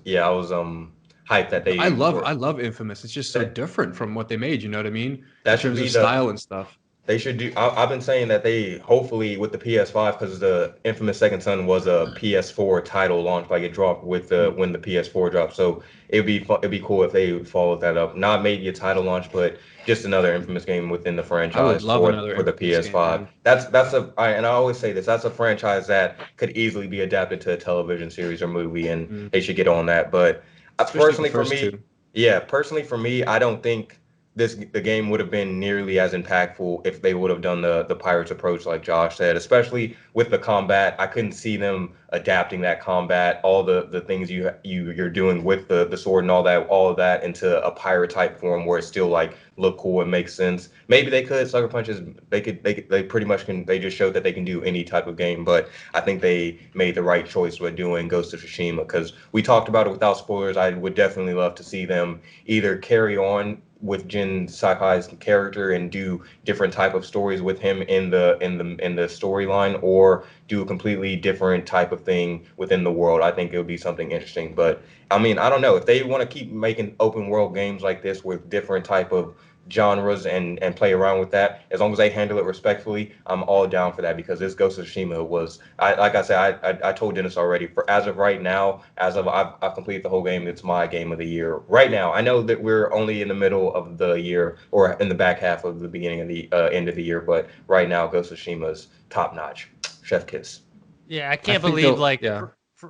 hyped that they. I love Infamous. It's just so different from what they made. You know what I mean? That in terms of style and stuff. They should do. I've been saying that they hopefully with the PS5, because the Infamous Second Son was a PS4 title launch, like it dropped with when the PS4 dropped. So it'd be cool if they followed that up. Not maybe a title launch, but just another Infamous game within the franchise for the PS5. Game, and I always say this. That's a franchise that could easily be adapted to a television series or movie, and they should get on that. But personally for me, I don't think the game would have been nearly as impactful if they would have done the Pirates approach like Josh said, especially with the combat. I couldn't see them adapting that combat, all the things you're doing with the sword and all of that into a pirate type form where it still like look cool and makes sense. Maybe they could. Sucker Punches, they pretty much can. They just showed that they can do any type of game, but I think they made the right choice with doing Ghost of Tsushima, because we talked about it without spoilers. I would definitely love to see them either carry on with Jin Sakai's character and do different type of stories with him in the storyline, or do a completely different type of thing within the world. I think it would be something interesting. But I mean, I don't know if they want to keep making open world games like this with different type of genres and play around with that. As long as they handle it respectfully, I'm all down for that, because this Ghost of Tsushima was, like I said, I told Dennis already, for as of right now, I've completed the whole game, it's my game of the year right now. I know that we're only in the middle of the year, or in the back half of the beginning of the end of the year, but right now Ghost of Tsushima's top notch. Chef kiss. Yeah, I can't believe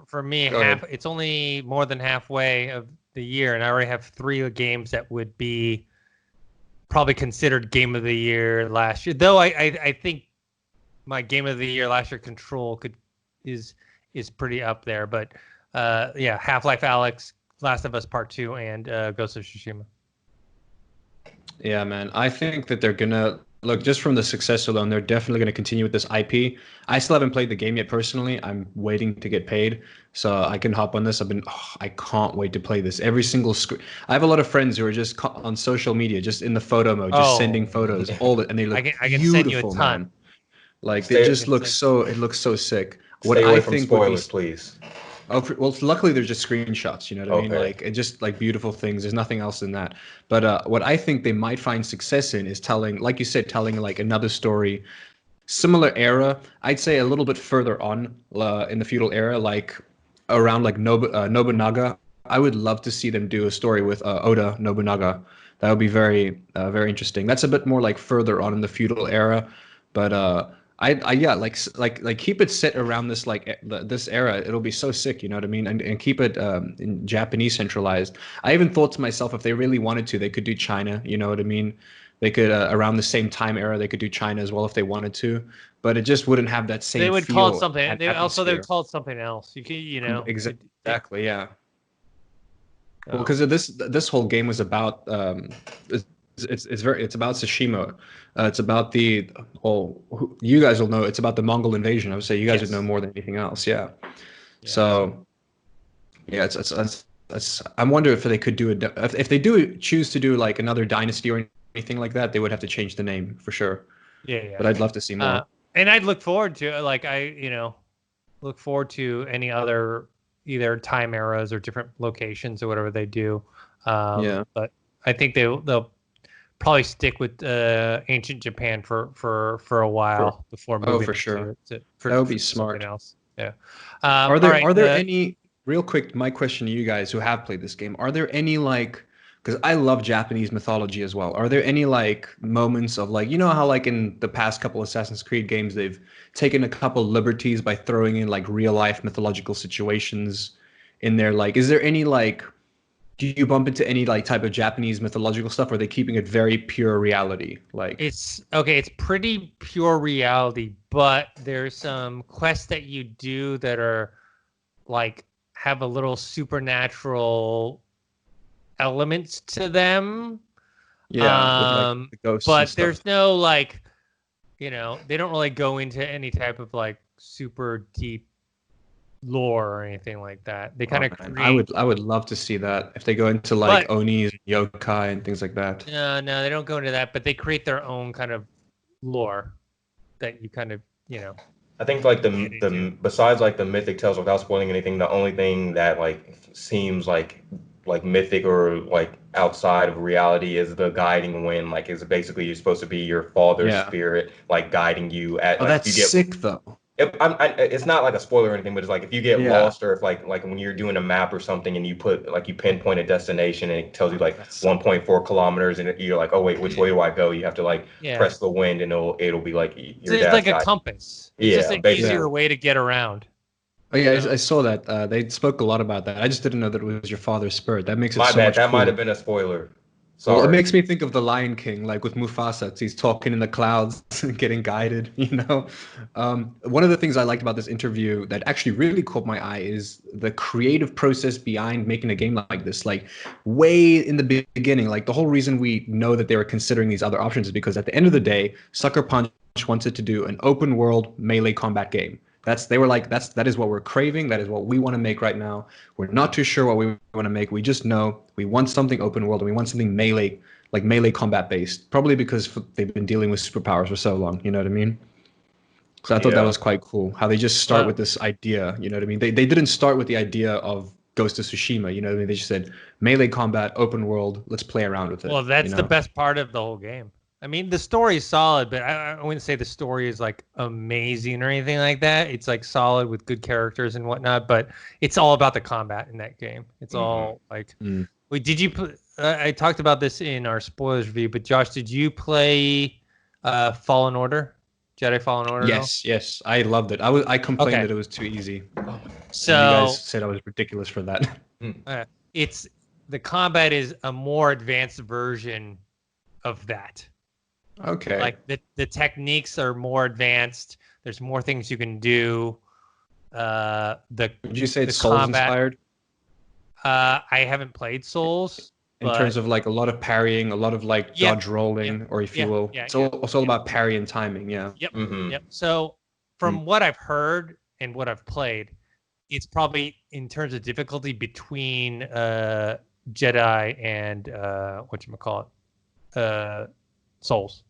for me, Go it's only more than halfway of the year, and I already have 3 games that would be probably considered game of the year last year. Though I think my game of the year last year, Control, is pretty up there. But yeah, Half-Life Alyx, Last of Us Part 2, and Ghost of Tsushima. Yeah, man. I think that they're gonna look, just from the success alone, they're definitely gonna continue with this IP. I still haven't played the game yet personally. I'm waiting to get paid so I can hop on this. I can't wait to play this. Every single screen. I have a lot of friends who are just on social media, just in the photo mode, just sending photos, and they look I can beautiful, send you a ton. man. Like they just look so. It looks so sick. Stay away from spoilers, please. Oh, well, luckily they're just screenshots, you know what I mean? Like, it just like beautiful things. There's nothing else in that. But what I think they might find success in is telling, like you said, telling like another story, similar era. I'd say a little bit further on in the feudal era, like around like Nobunaga. I would love to see them do a story with Oda Nobunaga. That would be very, very interesting. That's a bit more like further on in the feudal era, but yeah, like keep it set around this this era. It'll be so sick, you know what I mean? And keep it in Japanese centralized. I even thought to myself, if they really wanted to, they could do China. You know what I mean? They could around the same time era, they could do China as well if they wanted to. But it just wouldn't have that same. They would call it something. They would call it something else. You know. Exactly. Yeah. Well, because this whole game was about it's about Tsushima. It's about you guys will know. It's about the Mongol invasion. I would say you guys would know more than anything else. Yeah. So, yeah, it's. I wonder if they could do it. If they do choose to do like another dynasty or anything like that, they would have to change the name for sure. Yeah. But I'd love to see more. And I'd look forward to look forward to any other either time eras or different locations or whatever they do. But I think they'll probably stick with ancient Japan for a while before moving. Oh, for sure. That would be smart. Else. Yeah. Are there any real quick? My question to you guys who have played this game: are there any because I love Japanese mythology as well. Are there any moments of you know how in the past couple Assassin's Creed games they've taken a couple liberties by throwing in real life mythological situations in there? Is there any do you bump into any type of Japanese mythological stuff, or are they keeping it very pure reality? It's pretty pure reality, but there's some quests that you do that are have a little supernatural elements to them. Yeah, with, the ghosts but there's no they don't really go into any type of super deep lore or anything like that. They kind of create... I would love to see that if they go into Onis, yokai, and things like that. No, they don't go into that, but they create their own kind of lore that you kind of I think the besides the mythic tales, without spoiling anything, the only thing that seems like mythic or outside of reality is the guiding wind. Is basically you're supposed to be your father's spirit guiding you at. That's sick though. It's not a spoiler or anything, but it's if you get lost, or if when you're doing a map or something and you put you pinpoint a destination and it tells you 1.4 kilometers and you're oh wait, which way do I go? You have to press the wind and it'll be your it's like a compass. It's just an easier way to get around. Oh yeah, I saw that. They spoke a lot about that. I just didn't know that it was your father's spirit. That makes it my so bad. much That cool. might have been a spoiler. Sorry. Well, it makes me think of The Lion King, with Mufasa. He's talking in the clouds, getting guided, One of the things I liked about this interview that actually really caught my eye is the creative process behind making a game like this. Way in the beginning, the whole reason we know that they were considering these other options is because at the end of the day, Sucker Punch wanted to do an open world melee combat game. That is what we're craving. That is what we want to make right now. We're not too sure what we want to make. We just know we want something open world and we want something melee, melee combat based. Probably because they've been dealing with superpowers for so long. You know what I mean? So I thought that was quite cool. How they just start with this idea. You know what I mean? They didn't start with the idea of Ghost of Tsushima. You know what I mean? They just said melee combat, open world. Let's play around with it. Well, that's the best part of the whole game. I mean, the story is solid, but I wouldn't say the story is like amazing or anything like that. It's like solid with good characters and whatnot, but it's all about the combat in that game. It's all like, wait, did you put? I talked about this in our spoilers review, but Josh, did you play Fallen Order? Jedi Fallen Order? Yes, I loved it. I complained that it was too easy. So and you guys said I was ridiculous for that. It's the combat is a more advanced version of that. Okay. Like the techniques are more advanced. There's more things you can do. Would you say it's Souls inspired? I haven't played Souls. In terms of like a lot of parrying, a lot of like dodge rolling, or if you will. It's all about parry and timing, yeah. Yep. So from what I've heard and what I've played, it's probably in terms of difficulty between Jedi and whatchamacallit, Souls.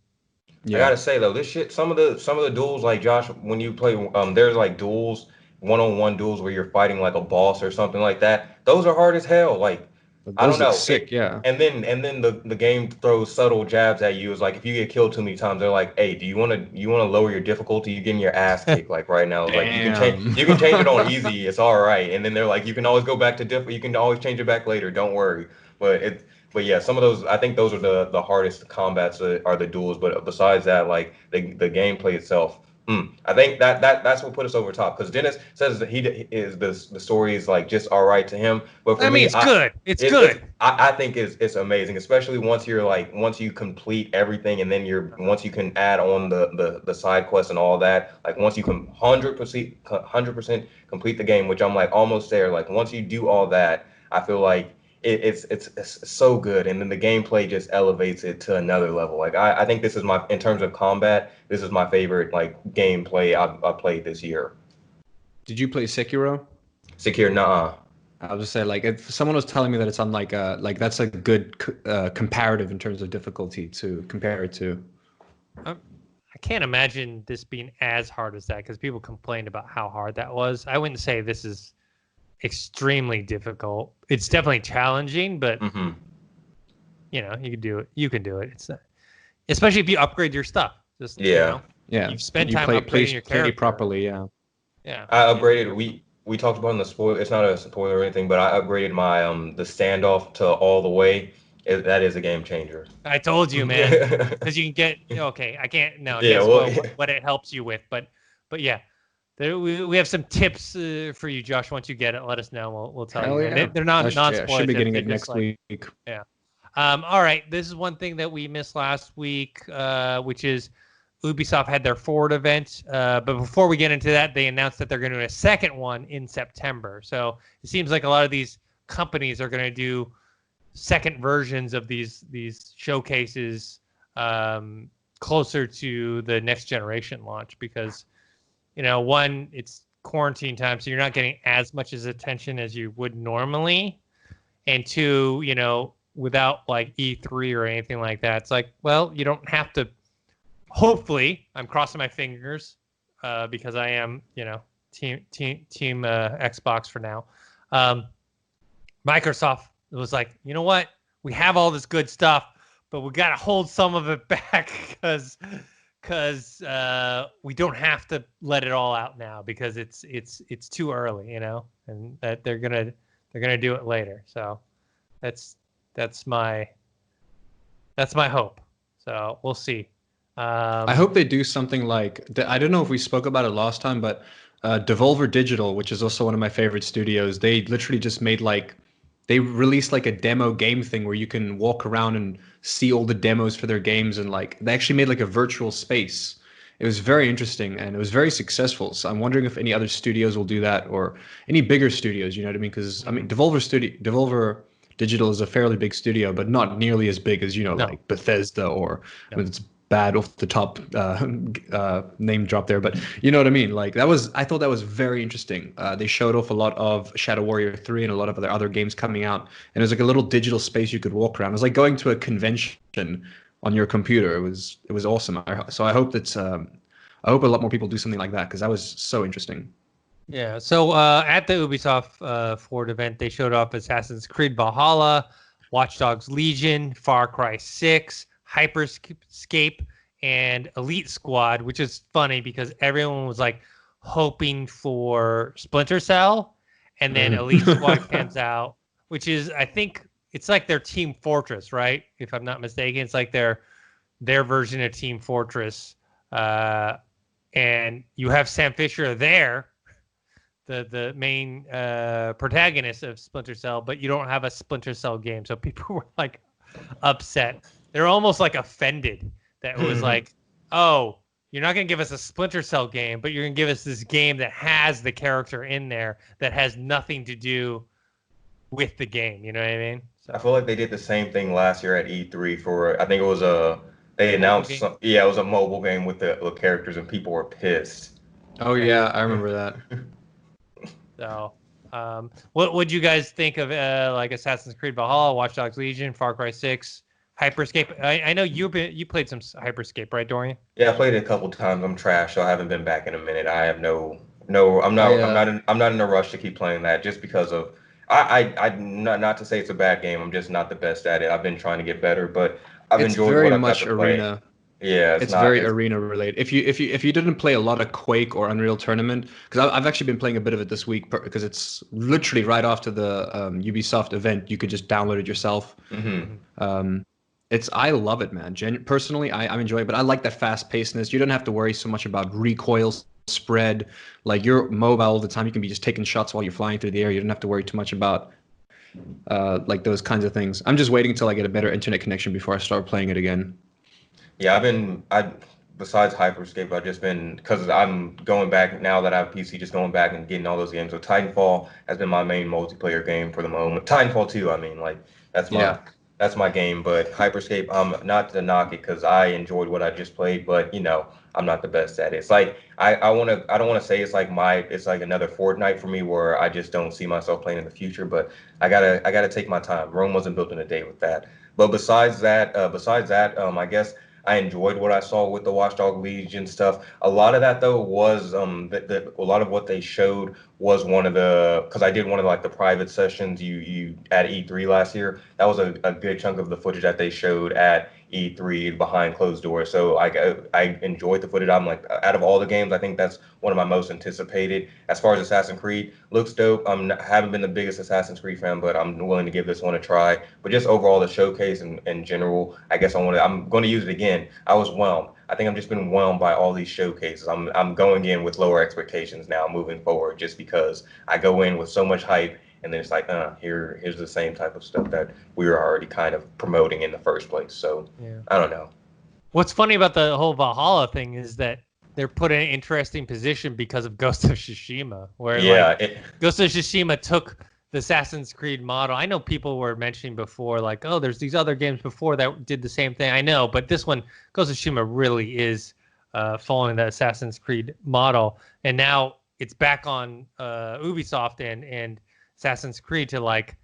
I gotta say though, this shit, some of the duels, like Josh, when you play, there's like duels, one-on-one duels where you're fighting like a boss or something like that. Those are hard as hell. Like, I don't know. Sick, yeah. And then the game throws subtle jabs at you. It's like if you get killed too many times, they're like, "Hey, do you want to lower your difficulty? You're getting your ass kicked like right now. Like you can change it on easy. It's all right." And then they're like, "You can always go back to you can always change it back later. Don't worry." But yeah, some of those, I think those are the hardest combats are the duels. But besides that, like the gameplay itself, I think that's what put us over top. Because Dennis says that the story is like just all right to him. But for me, it's good. It's good. I think it's amazing, especially once you complete everything, and then once you can add on the side quests and all that. Like once you can 100% complete the game, which I'm like almost there. Like once you do all that, I feel like it's so good, and then the gameplay just elevates it to another level. Like I think this is in terms of combat, this is my favorite like gameplay I played this year. Did you play Sekiro? Sekiro, nah. I was just saying, like, if someone was telling me that it's on like that's a good comparative in terms of difficulty to compare it to. I can't imagine this being as hard as that because people complained about how hard that was. I wouldn't say this is extremely difficult. It's definitely challenging, but you know, you can do it. You can do it. It's not, especially if you upgrade your stuff. Just you've spent time upgrading your character properly. Yeah. I upgraded. We talked about in the spoiler. It's not a spoiler or anything, but I upgraded my the standoff to all the way. That is a game changer. I told you, man, because you can get I can't what it helps you with, but yeah. We have some tips for you, Josh. Once you get it, let us know. We'll tell you. Yeah. They're not non-spoiler. Should be getting it next week. Yeah. All right. This is one thing that we missed last week, which is Ubisoft had their Forward event. But before we get into that, they announced that they're going to do a second one in September. So it seems like a lot of these companies are going to do second versions of these showcases closer to the next generation launch because. One, it's quarantine time, so you're not getting as much attention as you would normally. And two, without like E3 or anything like that, it's like, well, you don't have to. Hopefully, I'm crossing my fingers because I am, team Xbox for now. Microsoft was like, you know what? We have all this good stuff, but we got to hold some of it back because we don't have to let it all out now because it's too early, and that they're gonna do it later. So that's my hope. So we'll see. I hope they do something like I don't know if we spoke about it last time, but Devolver Digital, which is also one of my favorite studios, they literally just made they released like a demo game thing where you can walk around and see all the demos for their games, and like they actually made like a virtual space. It was very interesting and it was very successful. So I'm wondering if any other studios will do that or any bigger studios, you know what I mean? Because I mean, Devolver Digital is a fairly big studio, but not nearly as big as like Bethesda or with its bad off the top name drop there, but you know what I mean. Like I thought that was very interesting. They showed off a lot of Shadow Warrior 3 and a lot of other games coming out, and it was like a little digital space you could walk around. It was like going to a convention on your computer. It was awesome. So I hope I hope a lot more people do something like that because that was so interesting. Yeah. So at the Ubisoft Forward event, they showed off Assassin's Creed Valhalla, Watch Dogs Legion, Far Cry 6, Hyperscape, and Elite Squad, which is funny because everyone was like hoping for Splinter Cell, and then Elite Squad comes out, which is I think it's like their Team Fortress, right? If I'm not mistaken, it's like their version of Team Fortress. And you have Sam Fisher there, the main protagonist of Splinter Cell, but you don't have a Splinter Cell game. So people were like upset. They're almost like offended that it was like, oh, you're not going to give us a Splinter Cell game, but you're going to give us this game that has the character in there that has nothing to do with the game. You know what I mean? So, I feel like they did the same thing last year at E3 for I think it was they announced it was a mobile game with the characters and people were pissed. Oh yeah, I remember that. So, what would you guys think of like Assassin's Creed Valhalla, Watch Dogs Legion, Far Cry 6, Hyperscape? I know you played some Hyperscape, right, Dorian? Yeah, I played it a couple times. I'm trash, so I haven't been back in a minute. I have no I'm not in a rush to keep playing that just because of I not to say it's a bad game. I'm just not the best at it. I've been trying to get better, but I've It's enjoyed very what I've got much to play. arena. Yeah, It's very arena related. If you didn't play a lot of Quake or Unreal Tournament, because I've actually been playing a bit of it this week because it's literally right after the Ubisoft event. You could just download it yourself. I love it, man. Personally, I'm enjoying it, but I like that fast pacedness. You don't have to worry so much about recoil spread. Like you're mobile all the time. You can be just taking shots while you're flying through the air. You don't have to worry too much about like those kinds of things. I'm just waiting until I get a better internet connection before I start playing it again. Yeah, besides Hyperscape, I've just been, because I'm going back now that I have PC, just going back and getting all those games. So Titanfall has been my main multiplayer game for the moment. Titanfall 2, I mean, like that's my Yeah. that's my game. But Hyperscape, not to knock it because I enjoyed what I just played, but I'm not the best at it. It's like I don't wanna say it's like another Fortnite for me where I just don't see myself playing in the future, but I gotta take my time. Rome wasn't built in a day with that. But besides that, I guess I enjoyed what I saw with the Watchdog Legion stuff. A lot of that though was a lot of what they showed was one of the, because I did one of like the private sessions you at E3 last year. That was a good chunk of the footage that they showed at E3 behind closed doors. So I enjoyed the footage. I'm like, out of all the games, I think that's one of my most anticipated. As far as Assassin's Creed, looks dope. Haven't been the biggest Assassin's Creed fan, but I'm willing to give this one a try. But just overall, the showcase in general, I guess I'm going to use it again. I was whelmed. I think I've just been whelmed by all these showcases. I'm going in with lower expectations now moving forward, just because I go in with so much hype, and then it's like, here's the same type of stuff that we were already kind of promoting in the first place. So Yeah. I don't know. What's funny about the whole Valhalla thing is that they're put in an interesting position because of Ghost of Tsushima, where Ghost of Tsushima took the Assassin's Creed model. I know people were mentioning before, like, oh, there's these other games before that did the same thing. I know, but this one, Ghost of Tsushima, really is following the Assassin's Creed model, and now it's back on Ubisoft and Assassin's Creed to like,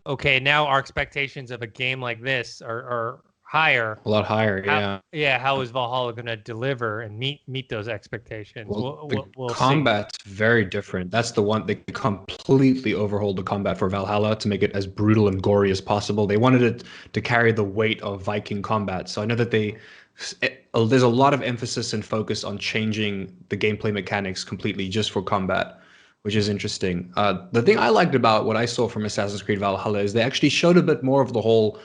okay, now our expectations of a game like this are higher. A lot higher, yeah. How is Valhalla going to deliver and meet those expectations? Well, we'll combat's very different. That's the one they completely overhauled the combat for Valhalla to make it as brutal and gory as possible. They wanted it to carry the weight of Viking combat. So I know that there's a lot of emphasis and focus on changing the gameplay mechanics completely just for combat, which is interesting. The thing I liked about what I saw from Assassin's Creed Valhalla is they actually showed a bit more of the whole,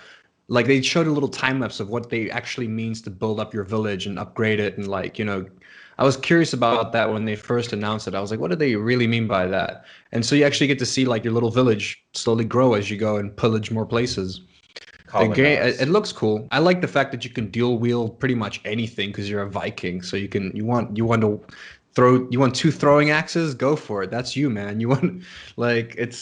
like they showed a little time lapse of what they actually means to build up your village and upgrade it. And like, I was curious about that when they first announced it. I was like, what do they really mean by that? And so you actually get to see like your little village slowly grow as you go and pillage more places. The game, it looks cool. I like the fact that you can dual wield pretty much anything because you're a Viking. So you want two throwing axes, go for it. That's you, man. You want like it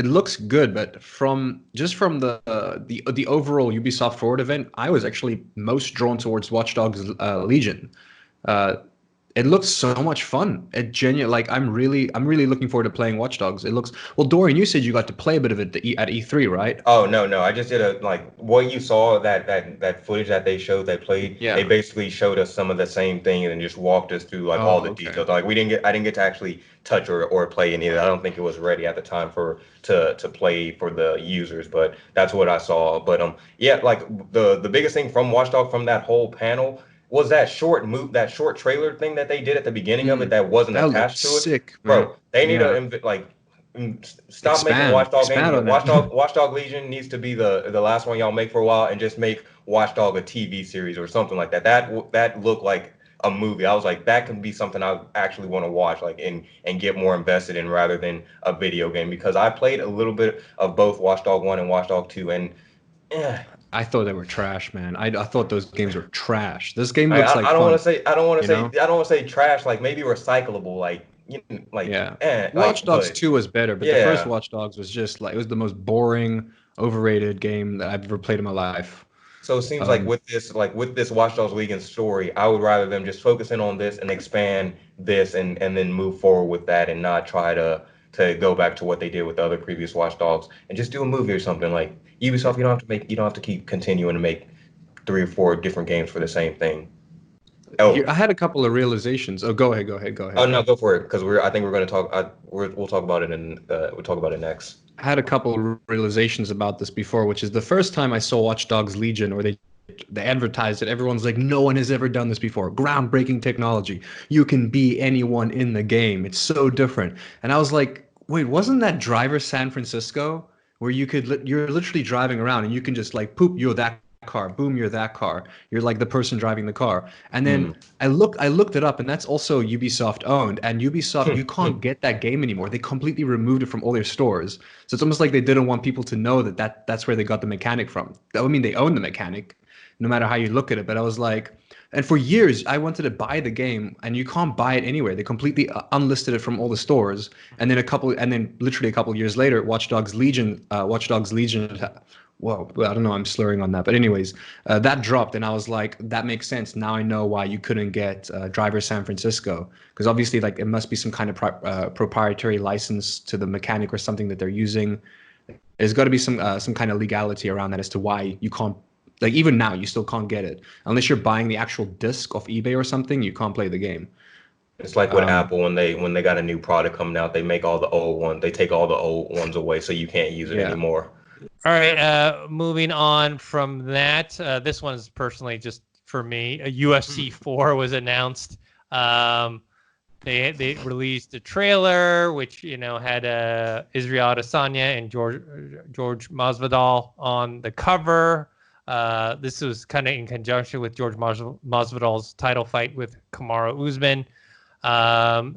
looks good, but from the overall Ubisoft Forward event, I was actually most drawn towards Watch Dogs Legion. It looks so much fun. It genuine like I'm really looking forward to playing Watch Dogs. It looks well. Dorian, you said you got to play a bit of it at E3, right? Oh no, I just did a like what you saw that footage that they showed they played. They Yeah. basically showed us some of the same thing and then just walked us through like all Oh, the okay. details. Like I didn't get to actually touch or play any of it. I don't think it was ready at the time for to play for the users, but that's what I saw. But yeah, like the biggest thing from Watchdog from that whole panel was that short trailer thing that they did at the beginning of it Mm, that wasn't that looked attached to it. sick, man. Bro, they need Yeah. to stop making Watchdog Expand anymore. on that. Watchdog Legion needs to be the last one y'all make for a while, and just make Watchdog a TV series or something like that. That looked like a movie. I was like, that can be something I actually want to watch, like and get more invested in rather than a video game, because I played a little bit of both Watchdog 1 and Watchdog 2, and eh, I thought they were trash, man. I thought those games were trash. This game I, looks I like I don't want fun, to say I don't want to you say know? I don't want to say trash, like maybe recyclable, like Yeah. Watch like, Dogs but 2 was better, but the first yeah. Watch Dogs was just like it was the most boring, overrated game that I've ever played in my life. So it seems Um, like with this Watch Dogs Legion story, I would rather them just focus in on this and expand this and then move forward with that, and not try to go back to what they did with the other previous Watch Dogs, and just do a movie or something. Like Ubisoft, you don't have to keep continuing to make 3 or 4 different games for the same thing. here, Oh, I had a couple of realizations. Oh, go oh ahead. no, go for it, because I think we're going to talk. We'll talk about it we'll talk about it next. I had a couple of realizations about this before, which is the first time I saw Watch Dogs Legion, or they advertised it. Everyone's like, no one has ever done this before. Groundbreaking technology. You can be anyone in the game. It's so different. And I was like, wait, wasn't that Driver San Francisco, where you're literally driving around and you can just like poop, you're that car, boom, you're that car. You're like the person driving the car. And Hmm. then I looked it up, and that's also Ubisoft owned. And Ubisoft, you can't get that game anymore. They completely removed it from all their stores. So it's almost like they didn't want people to know that's where they got the mechanic from. I mean, they own the mechanic, no matter how you look at it. But I was like, and for years I wanted to buy the game, and you can't buy it anywhere. They completely unlisted it from all the stores. And then literally a couple years later, Watch Dogs Legion. Whoa, well, I don't know. I'm slurring on that, but anyways, that dropped, and I was like, that makes sense. Now I know why you couldn't get Driver San Francisco, because obviously, like, it must be some kind of proprietary license to the mechanic or something that they're using. There's got to be some kind of legality around that as to why you can't, like, even now you still can't get it unless you're buying the actual disc off eBay or something. You can't play the game. It's like with Um, Apple when they got a new product coming out, they make all the old ones. They take all the old ones away, so you can't use it yeah. anymore. All right, moving on from that. This one is personally just for me. A UFC 4 was announced. Um, they released a trailer, which had Israel Adesanya and George Masvidal on the cover. This was kind of in conjunction with George Masvidal's title fight with Kamaru Usman.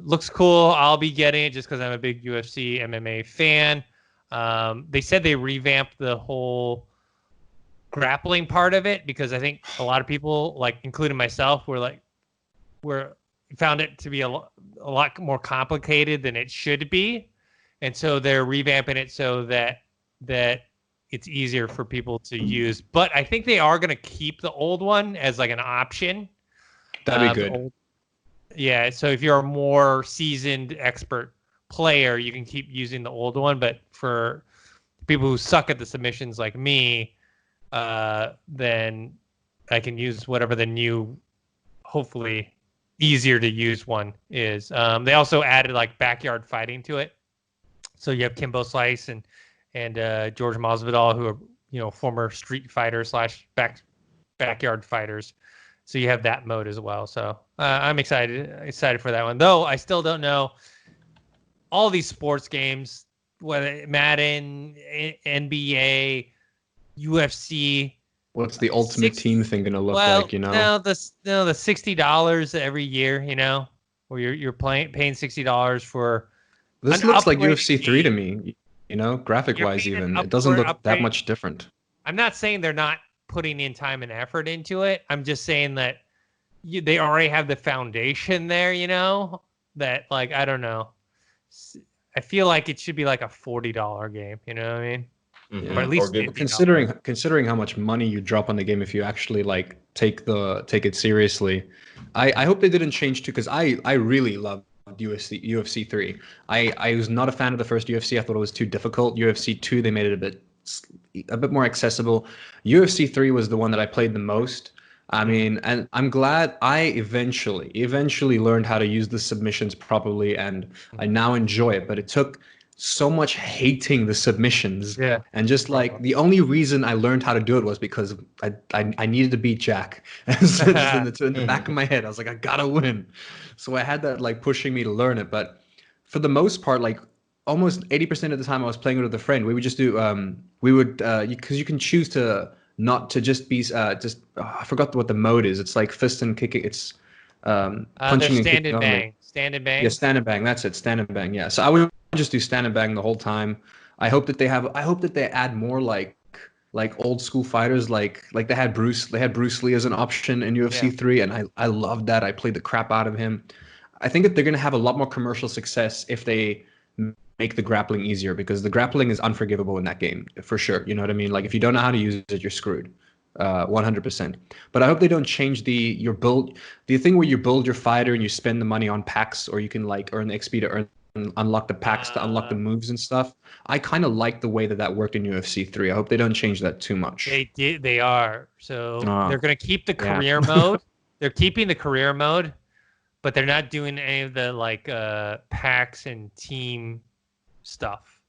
Looks cool. I'll be getting it just because I'm a big UFC MMA fan. They said they revamped the whole grappling part of it, because I think a lot of people, like including myself, were found it to be a lot more complicated than it should be, and so they're revamping it so that it's easier for people to use. But I think they are going to keep the old one as like an option. That'd be good. Yeah, so if you're a more seasoned expert player, you can keep using the old one, but for people who suck at the submissions like me, then I can use whatever the new, hopefully easier to use one is. They also added like backyard fighting to it, so you have Kimbo Slice and George Masvidal, who are former street fighter / backyard fighters. So you have that mode as well. So I'm excited for that one. Though I still don't know all these sports games, whether Madden, NBA, UFC. What's the Ultimate Team thing gonna look like? No, the $60 every year. Where you're paying $60 for. This looks like UFC 3 to me. Graphic wise, even it doesn't look that much different. I'm not saying they're not putting in time and effort into it. I'm just saying that they already have the foundation there, that, like, I don't know. I feel like it should be like a $40 game. You know what I mean? Mhm. or at Or least give Considering how much money you drop on the game if you actually like take it seriously, I hope they didn't change too, because I really loved UFC 3. I was not a fan of the first UFC. I thought it was too difficult. UFC 2, they made it a bit more accessible. UFC 3 was the one that I played the most. I mean, and I'm glad I eventually learned how to use the submissions properly, and I now enjoy it. But it took so much hating the submissions, Yeah. and just like the only reason I learned how to do it was because I needed to beat Jack. So just in the back of my head, I was like, I gotta win. So I had that like pushing me to learn it. But for the most part, like almost 80% of the time I was playing it with a friend, we would just do we would because you can choose to not to just be I forgot what the mode is. It's like fist and kicking. It's punching There's and stand kicking and only. bang. Stand and bang. Yeah, stand and bang. That's it. Stand and bang. Yeah. So I would just do stand and bang the whole time. I hope that they add more like old school fighters, like they had Bruce Lee as an option in UFC 3, and I loved that. I played the crap out of him. I think that they're going to have a lot more commercial success if they make the grappling easier, because the grappling is unforgivable in that game for sure. You know what I mean? Like if you don't know how to use it, you're screwed. 100%. But I hope they don't change the thing where you build your fighter and you spend the money on packs, or you can like earn the XP to unlock the packs to unlock the moves and stuff. I kind of like the way that worked in UFC 3. I hope they don't change that too much. They are. So they're going to keep the yeah. career mode. They're keeping the career mode, but they're not doing any of the like packs and team stuff.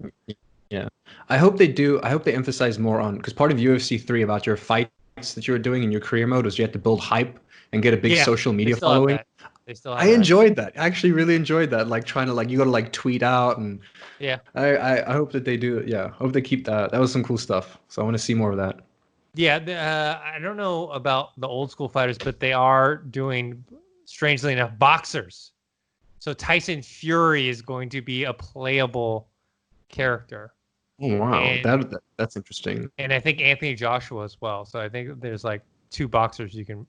Yeah. I hope they do. I hope they emphasize more on, because part of UFC 3 about your fights that you were doing in your career mode was you had to build hype and get a big social media following. They still have I enjoyed that. I actually really enjoyed that. Like trying to you got to like tweet out, and yeah. I hope that they do it. Yeah. I hope they keep that. That was some cool stuff. So I want to see more of that. Yeah. I don't know about the old school fighters, but they are doing, strangely enough, boxers. So Tyson Fury is going to be a playable character. Oh, wow. And, that's interesting. And I think Anthony Joshua as well. So I think there's like 2 boxers you can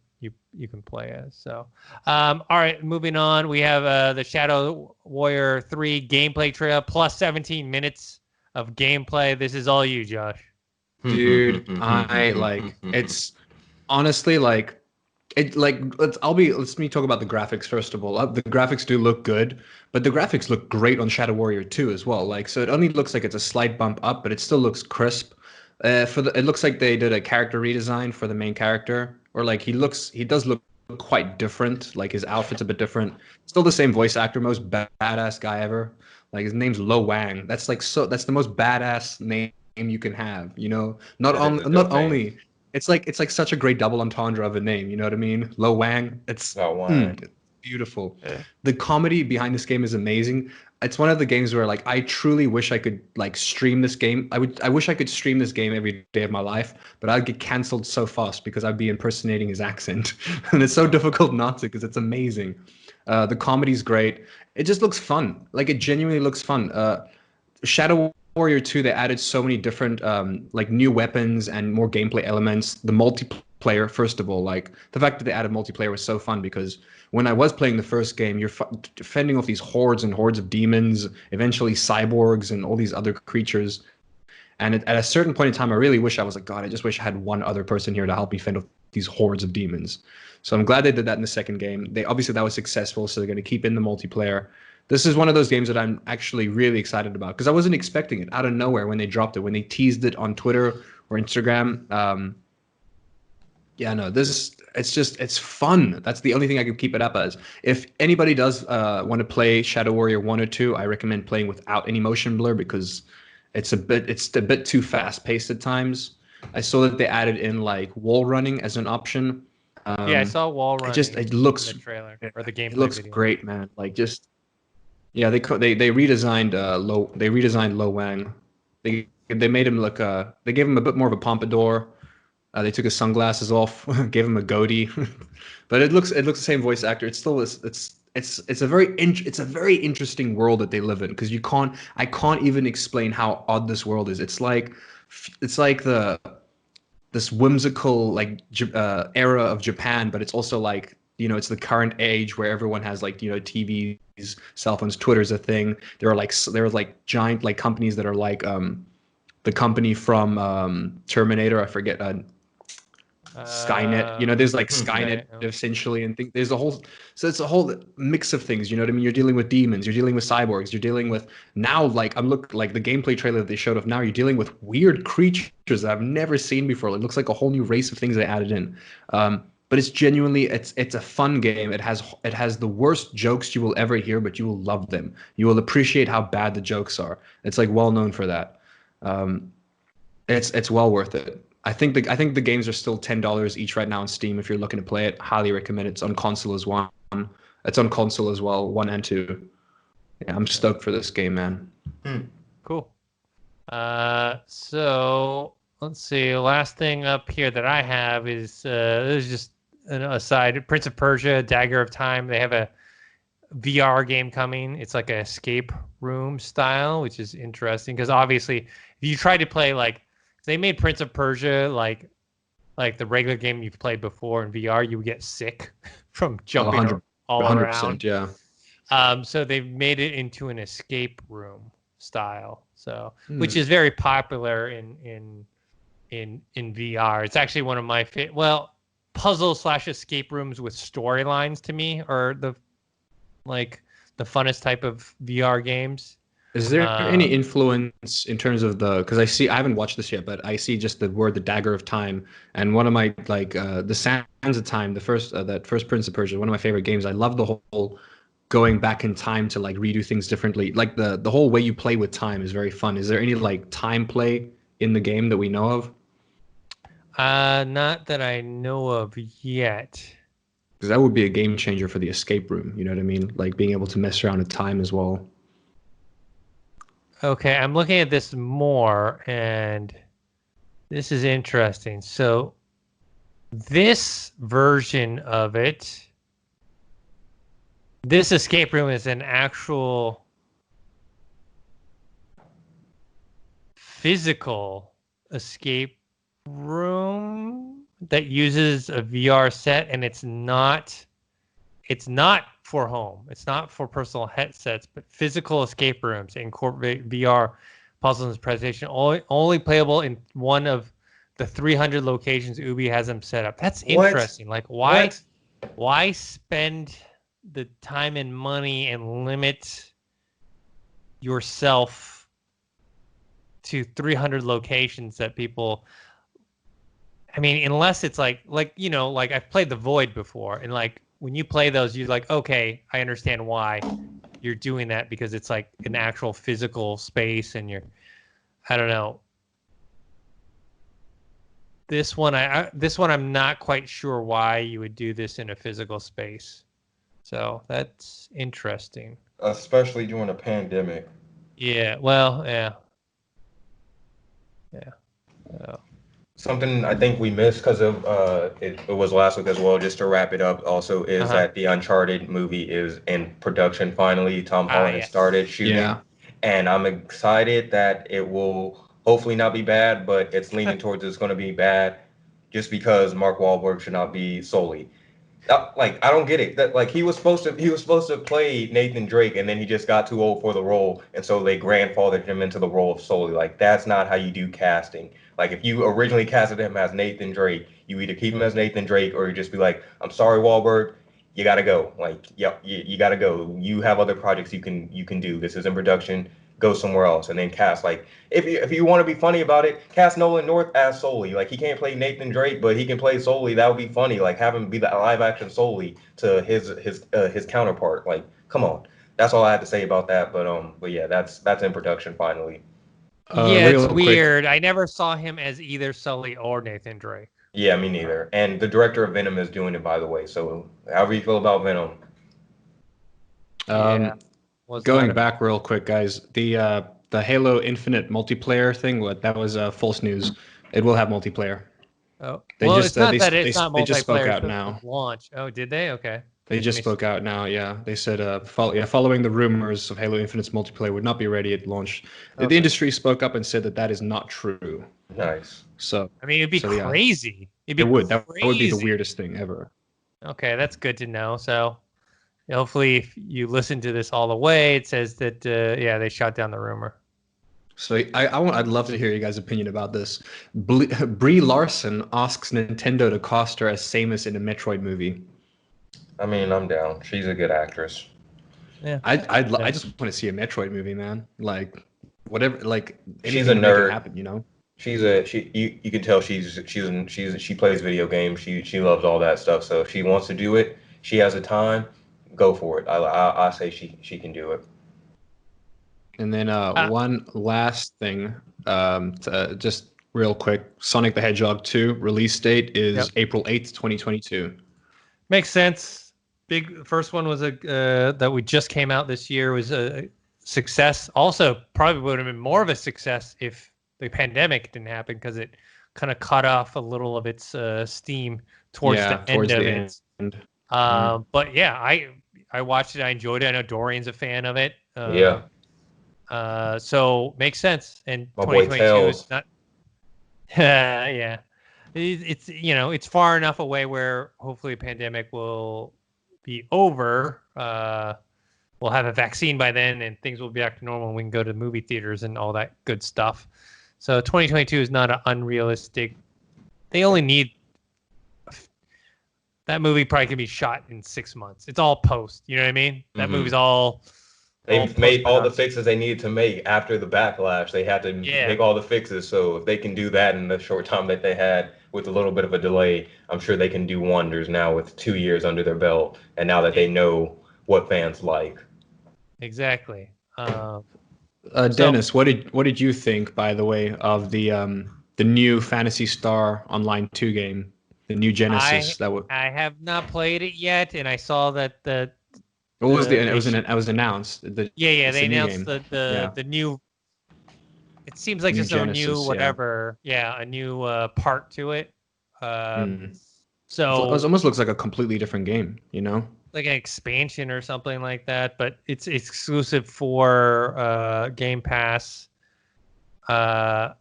play as. So all right, moving on. We have the Shadow Warrior 3 gameplay trailer plus 17 minutes of gameplay. This is all you, Josh. Dude, I like it's honestly like it like let's me talk about the graphics first of all. The graphics do look good, but the graphics look great on Shadow Warrior 2 as well. Like, so it only looks like it's a slight bump up, but it still looks crisp. It looks like they did a character redesign for the main character, or like he does look quite different. Like his outfit's a bit different. Still the same voice actor, most badass guy ever. Like his name's Lo Wang. That's the most badass name you can have. You know, not only. It's like such a great double entendre of a name. You know what I mean? Lo Wang. It's beautiful. Yeah. The comedy behind this game is amazing. It's one of the games where like I truly wish I could like stream this game. I wish I could stream this game every day of my life, but I'd get canceled so fast because I'd be impersonating his accent, and it's so difficult not to, because it's amazing. The comedy's great. It just looks fun. Like it genuinely looks fun. Shadow Warrior 2, they added so many different like new weapons and more gameplay elements. The multiplayer, first of all, like the fact that they added multiplayer was so fun, because when I was playing the first game, you're fending off these hordes and hordes of demons, eventually cyborgs and all these other creatures. And at a certain point in time, I really wish I was like, God, I just wish I had one other person here to help me fend off these hordes of demons. So I'm glad they did that in the second game. That was successful, so they're going to keep in the multiplayer. This is one of those games that I'm actually really excited about, because I wasn't expecting it out of nowhere when they dropped it, when they teased it on Twitter or Instagram. It's fun. That's the only thing I could keep it up as. If anybody does want to play Shadow Warrior 1 or 2, I recommend playing without any motion blur, because it's a bit too fast paced at times. I saw that they added in like wall running as an option. I saw wall running. It looks in the trailer or the gameplay. It looks video. Great, man. Like just. Yeah, they redesigned Lo Wang. They made him look they gave him a bit more of a pompadour. They took his sunglasses off, gave him a goatee, but it looks the same voice actor. It's still it's a very interesting world that they live in, because I can't even explain how odd this world is. It's like this whimsical like era of Japan, but it's also like, you know, it's the current age where everyone has like, you know, TVs, cell phones, Twitter's a thing. There are like giant like companies that are like the company from Terminator. I forget. Skynet, there's like Skynet essentially, and there's a whole, so it's a whole mix of things. You know what I mean? You're dealing with demons, you're dealing with cyborgs, you're dealing with now like like the gameplay trailer that they showed off now. You're dealing with weird creatures that I've never seen before. It looks like a whole new race of things they added in. But it's genuinely it's a fun game. It has the worst jokes you will ever hear, but you will love them. You will appreciate how bad the jokes are. It's like well known for that. It's well worth it. I think the games are still $10 each right now on Steam if you're looking to play it. Highly recommend it. It's on console as well. It's on console as well, 1 and 2. Yeah, I'm stoked for this game, man. Cool. So let's see. Last thing up here that I have is this is just an aside. Prince of Persia: Dagger of Time. They have a VR game coming. It's like an escape room style, which is interesting because obviously, if you try to play like they made Prince of Persia like the regular game you've played before in VR, you would get sick from jumping all 100%, around. Yeah. So they've made it into an escape room style. So which is very popular in VR. It's actually one of my puzzle / escape rooms with storylines to me are the funnest type of VR games. Is there any influence in terms of because I haven't watched this yet, but I see just the word, the Dagger of Time, and one of my the Sands of Time, that first Prince of Persia, one of my favorite games. I love the whole going back in time to like redo things differently. Like the whole way you play with time is very fun. Is there any like time play in the game that we know of? Not that I know of yet. Because that would be a game changer for the escape room. You know what I mean? Like being able to mess around with time as well. Okay, I'm looking at this more, and this is interesting. So this version of it, this escape room is an actual physical escape room that uses a VR set, and it's not for home. It's not for personal headsets, but physical escape rooms incorporate VR puzzles and presentation. Only playable in one of the 300 locations Ubi has them set up. That's interesting. Like why spend the time and money and limit yourself to 300 locations that people? I mean, unless it's like I've played The Void before, and like when you play those, you're like, okay, I understand why you're doing that because it's like an actual physical space, and I don't know. This one, I'm not quite sure why you would do this in a physical space. So that's interesting. Especially during a pandemic. Yeah. Well. Yeah. Yeah. So. Something I think we missed because of it was last week as well, just to wrap it up also, is that the Uncharted movie is in production finally. Tom Holland has started shooting. And I'm excited that it will hopefully not be bad, but it's leaning towards it's going to be bad just because Mark Wahlberg should not be Sully. Like, I don't get it. That like he was supposed to play Nathan Drake, and then he just got too old for the role, and so they grandfathered him into the role of Sully. Like, that's not how you do casting. Like, if you originally casted him as Nathan Drake, you either keep him as Nathan Drake or you just be like, I'm sorry, Wahlberg, you gotta go. Like, you gotta go. You have other projects you can do. This is in production. Go somewhere else, and then cast, like, if you want to be funny about it, cast Nolan North as Sully. Like, he can't play Nathan Drake, but he can play Sully. That would be funny. Like, have him be the live action Sully to his counterpart. Like, come on. That's all I had to say about that. But yeah, that's in production finally. Yeah, it's weird. I never saw him as either Sully or Nathan Drake. Yeah, me neither. And the director of Venom is doing it, by the way. So, however you feel about Venom. Going back real quick, guys, the Halo Infinite multiplayer thing, that was false news. It will have multiplayer. Oh, it's not that it's not multiplayer. They just spoke out now. Launch. Oh, did they? Okay. They just spoke out now. Yeah, they said following the rumors of Halo Infinite's multiplayer would not be ready at launch. Okay. The industry spoke up and said that is not true. Nice. So I mean, it'd be crazy. It would. That would be the weirdest thing ever. Okay, that's good to know. So hopefully, if you listen to this all the way, it says that they shot down the rumor. So I'd love to hear you guys' opinion about this. Brie Larson asks Nintendo to cast her as Samus in a Metroid movie. I mean, I'm down. She's a good actress. Yeah. I just want to see a Metroid movie, man. Like whatever, like She's a anything to make it nerd. happen, you know? You can tell she plays video games. She loves all that stuff. So if she wants to do it, she has the time, go for it. I say she can do it. And then Uh, one last thing, just real quick, Sonic the Hedgehog 2 release date is Yep. April 8th, 2022. Makes sense. First one was that we just came out this year was a success. Also, probably would have been more of a success if the pandemic didn't happen because it kind of cut off a little of its steam towards the end of it. End. But yeah, I watched it. I enjoyed it. I know Dorian's a fan of it. Yeah. So makes sense. And My boy 2022 Tails. is not. Yeah, it's it's far enough away where hopefully the pandemic will be over. We'll have a vaccine by then, and things will be back to normal. And we can go to movie theaters and all that good stuff. So 2022 is not an unrealistic. They only need that movie. Probably can be shot in 6 months. It's all post. You know what I mean? That movie's all. They've made all the fixes they needed to make after the backlash. They had to make all the fixes. So if they can do that in the short time that they had with a little bit of a delay, I'm sure they can do wonders now with 2 years under their belt. And now that they know what fans like. Exactly. Dennis, what did you think, by the way, of the new Phantasy Star Online 2 game, the new Genesis? I have not played it yet, and I saw that it was announced. They announced the new. It seems like just Genesis, a new whatever. Yeah, a new part to it. So it almost looks like a completely different game, you know? Like an expansion or something like that, but it's exclusive for Game Pass. I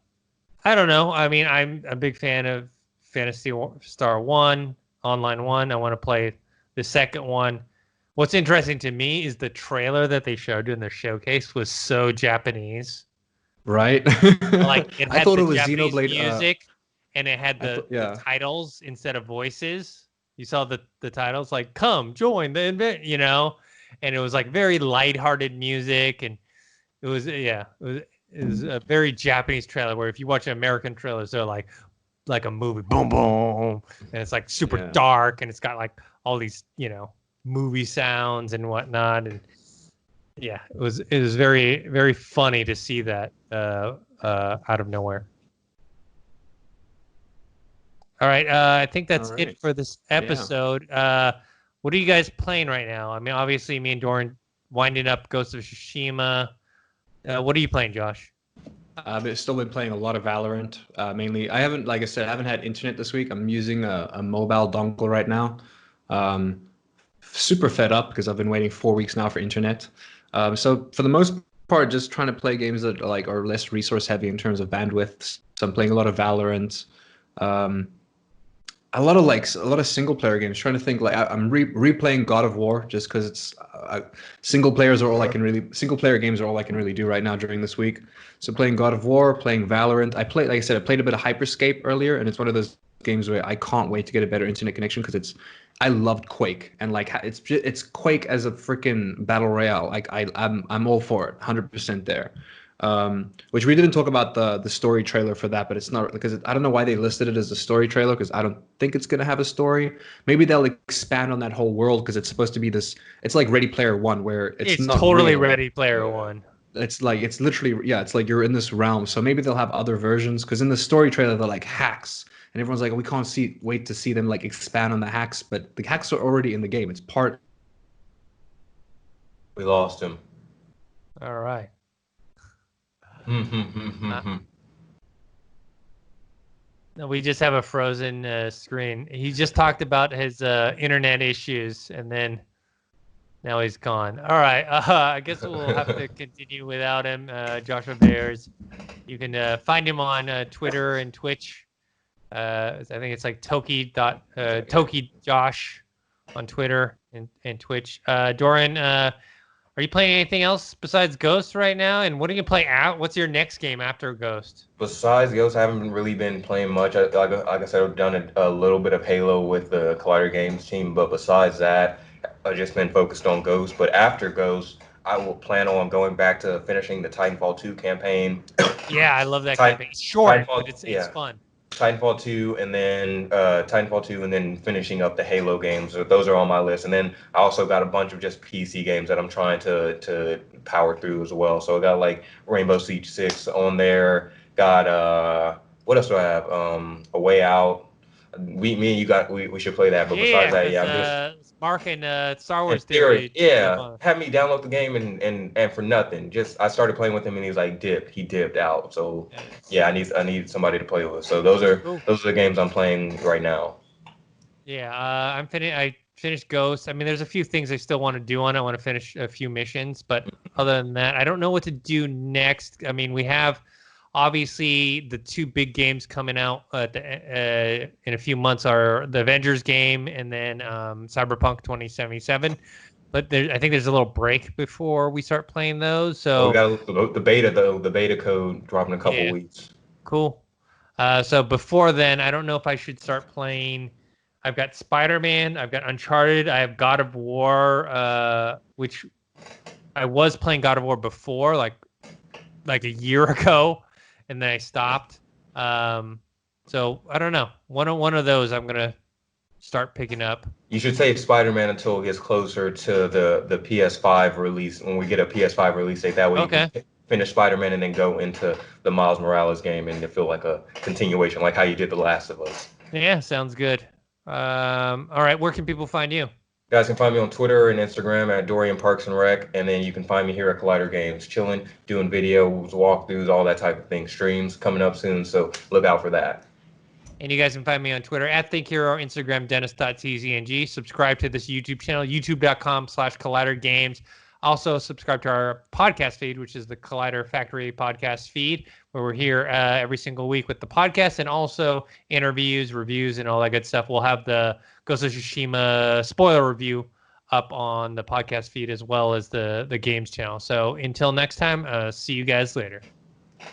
don't know. I mean, I'm a big fan of Phantasy Star 1, Online 1. I want to play the second one. What's interesting to me is the trailer that they showed in the showcase was so Japanese. Right? Like it had I thought the it was Japanese Xenoblade music, and it had the titles instead of voices. You saw the titles like "Come join the event," and it was like very lighthearted music, and it was it was a very Japanese trailer. Where if you watch American trailers, they're like a movie, boom boom, and it's like super dark, and it's got like all these movie sounds and whatnot, and it was very very funny to see that out of nowhere. All right, I think that's it for this episode. What are you guys playing right now? I mean, obviously, me and Dorian winding up Ghost of Tsushima. What are you playing, Josh? I've still been playing a lot of Valorant. Mainly, I haven't had internet this week. I'm using a mobile dongle right now. Super fed up because I've been waiting 4 weeks now for internet. So for the most part, just trying to play games that are less resource heavy in terms of bandwidth. So I'm playing a lot of Valorant. A lot of single player games. Trying to think I'm replaying God of War just because it's single player games are all I can really do right now during this week. So playing God of War, playing Valorant. I played a bit of Hyperscape earlier, and it's one of those games where I can't wait to get a better internet connection because I loved Quake, and it's Quake as a freaking battle royale. I'm all for it, 100% there. Which we didn't talk about the story trailer for that, but it's not because I don't know why they listed it as a story trailer because I don't think it's gonna have a story. Maybe they'll expand on that whole world because it's supposed to be this. It's like Ready Player One where it's not totally real. Ready Player One. It's literally it's like you're in this realm. So maybe they'll have other versions because in the story trailer they're like hacks, and everyone's like we can't wait to see them like expand on the hacks, but the hacks are already in the game. It's part. We lost him. All right. No, we just have a frozen screen. He just talked about his internet issues, and then now he's gone. All right. I guess we'll have to continue without him. Joshua Weyers. You can find him on Twitter and Twitch. I think it's like Toki Josh on Twitter and Twitch. Dorian, Are you playing anything else besides Ghost right now? And what are you play out? What's your next game after Ghost? Besides Ghost, I haven't really been playing much. Like I said, I've done a little bit of Halo with the Collider Games team, but besides that, I've just been focused on Ghost. But after Ghost, I will plan on going back to finishing the Titanfall 2 campaign. Yeah, I love that Titan- campaign. It's short, Titanfall, but it's yeah. fun. Titanfall 2 and then Titanfall 2 and then finishing up the Halo games. Those are on my list. And then I also got a bunch of just PC games that I'm trying to power through as well. So I got like Rainbow Siege 6 on there. Got what else do I have? A Way Out. Me and you we should play that. But besides that, yeah, I'm just Mark and Star Wars Theory. Theory. Yeah, had me download the game and for nothing. Just I started playing with him and he was like he dipped out. So yeah, I need somebody to play with. So those are the games I'm playing right now. Yeah, I finished Ghost. I mean, there's a few things I still want to do on it. I want to finish a few missions, but other than that, I don't know what to do next. I mean, we have obviously the two big games coming out in a few months are the Avengers game and then Cyberpunk 2077. But I think there's a little break before we start playing those. So we got the beta though. The beta code dropping a couple weeks. Cool. So before then, I don't know if I should start playing. I've got Spider-Man. I've got Uncharted. I have God of War, which I was playing God of War before, like a year ago, and then I stopped. So I don't know. One of those I'm gonna start picking up. You should save Spider-Man until it gets closer to the PS5 release. When we get a PS5 release date, that way you can finish Spider-Man and then go into the Miles Morales game and feel like a continuation, like how you did The Last of Us. Yeah, sounds good. All right, where can people find you? You guys can find me on Twitter and Instagram at Dorian Parks and Rec, and then you can find me here at Collider Games, chilling, doing videos, walkthroughs, all that type of thing. Streams coming up soon, so look out for that. And you guys can find me on Twitter at ThinkHero, Instagram, Dennis.tzng. Subscribe to this YouTube channel, youtube.com/ColliderGames. Also, subscribe to our podcast feed, which is the Collider Factory podcast feed, where we're here every single week with the podcast and also interviews, reviews, and all that good stuff. We'll have the Ghost of Tsushima spoiler review up on the podcast feed as well as the games channel. So until next time, see you guys later.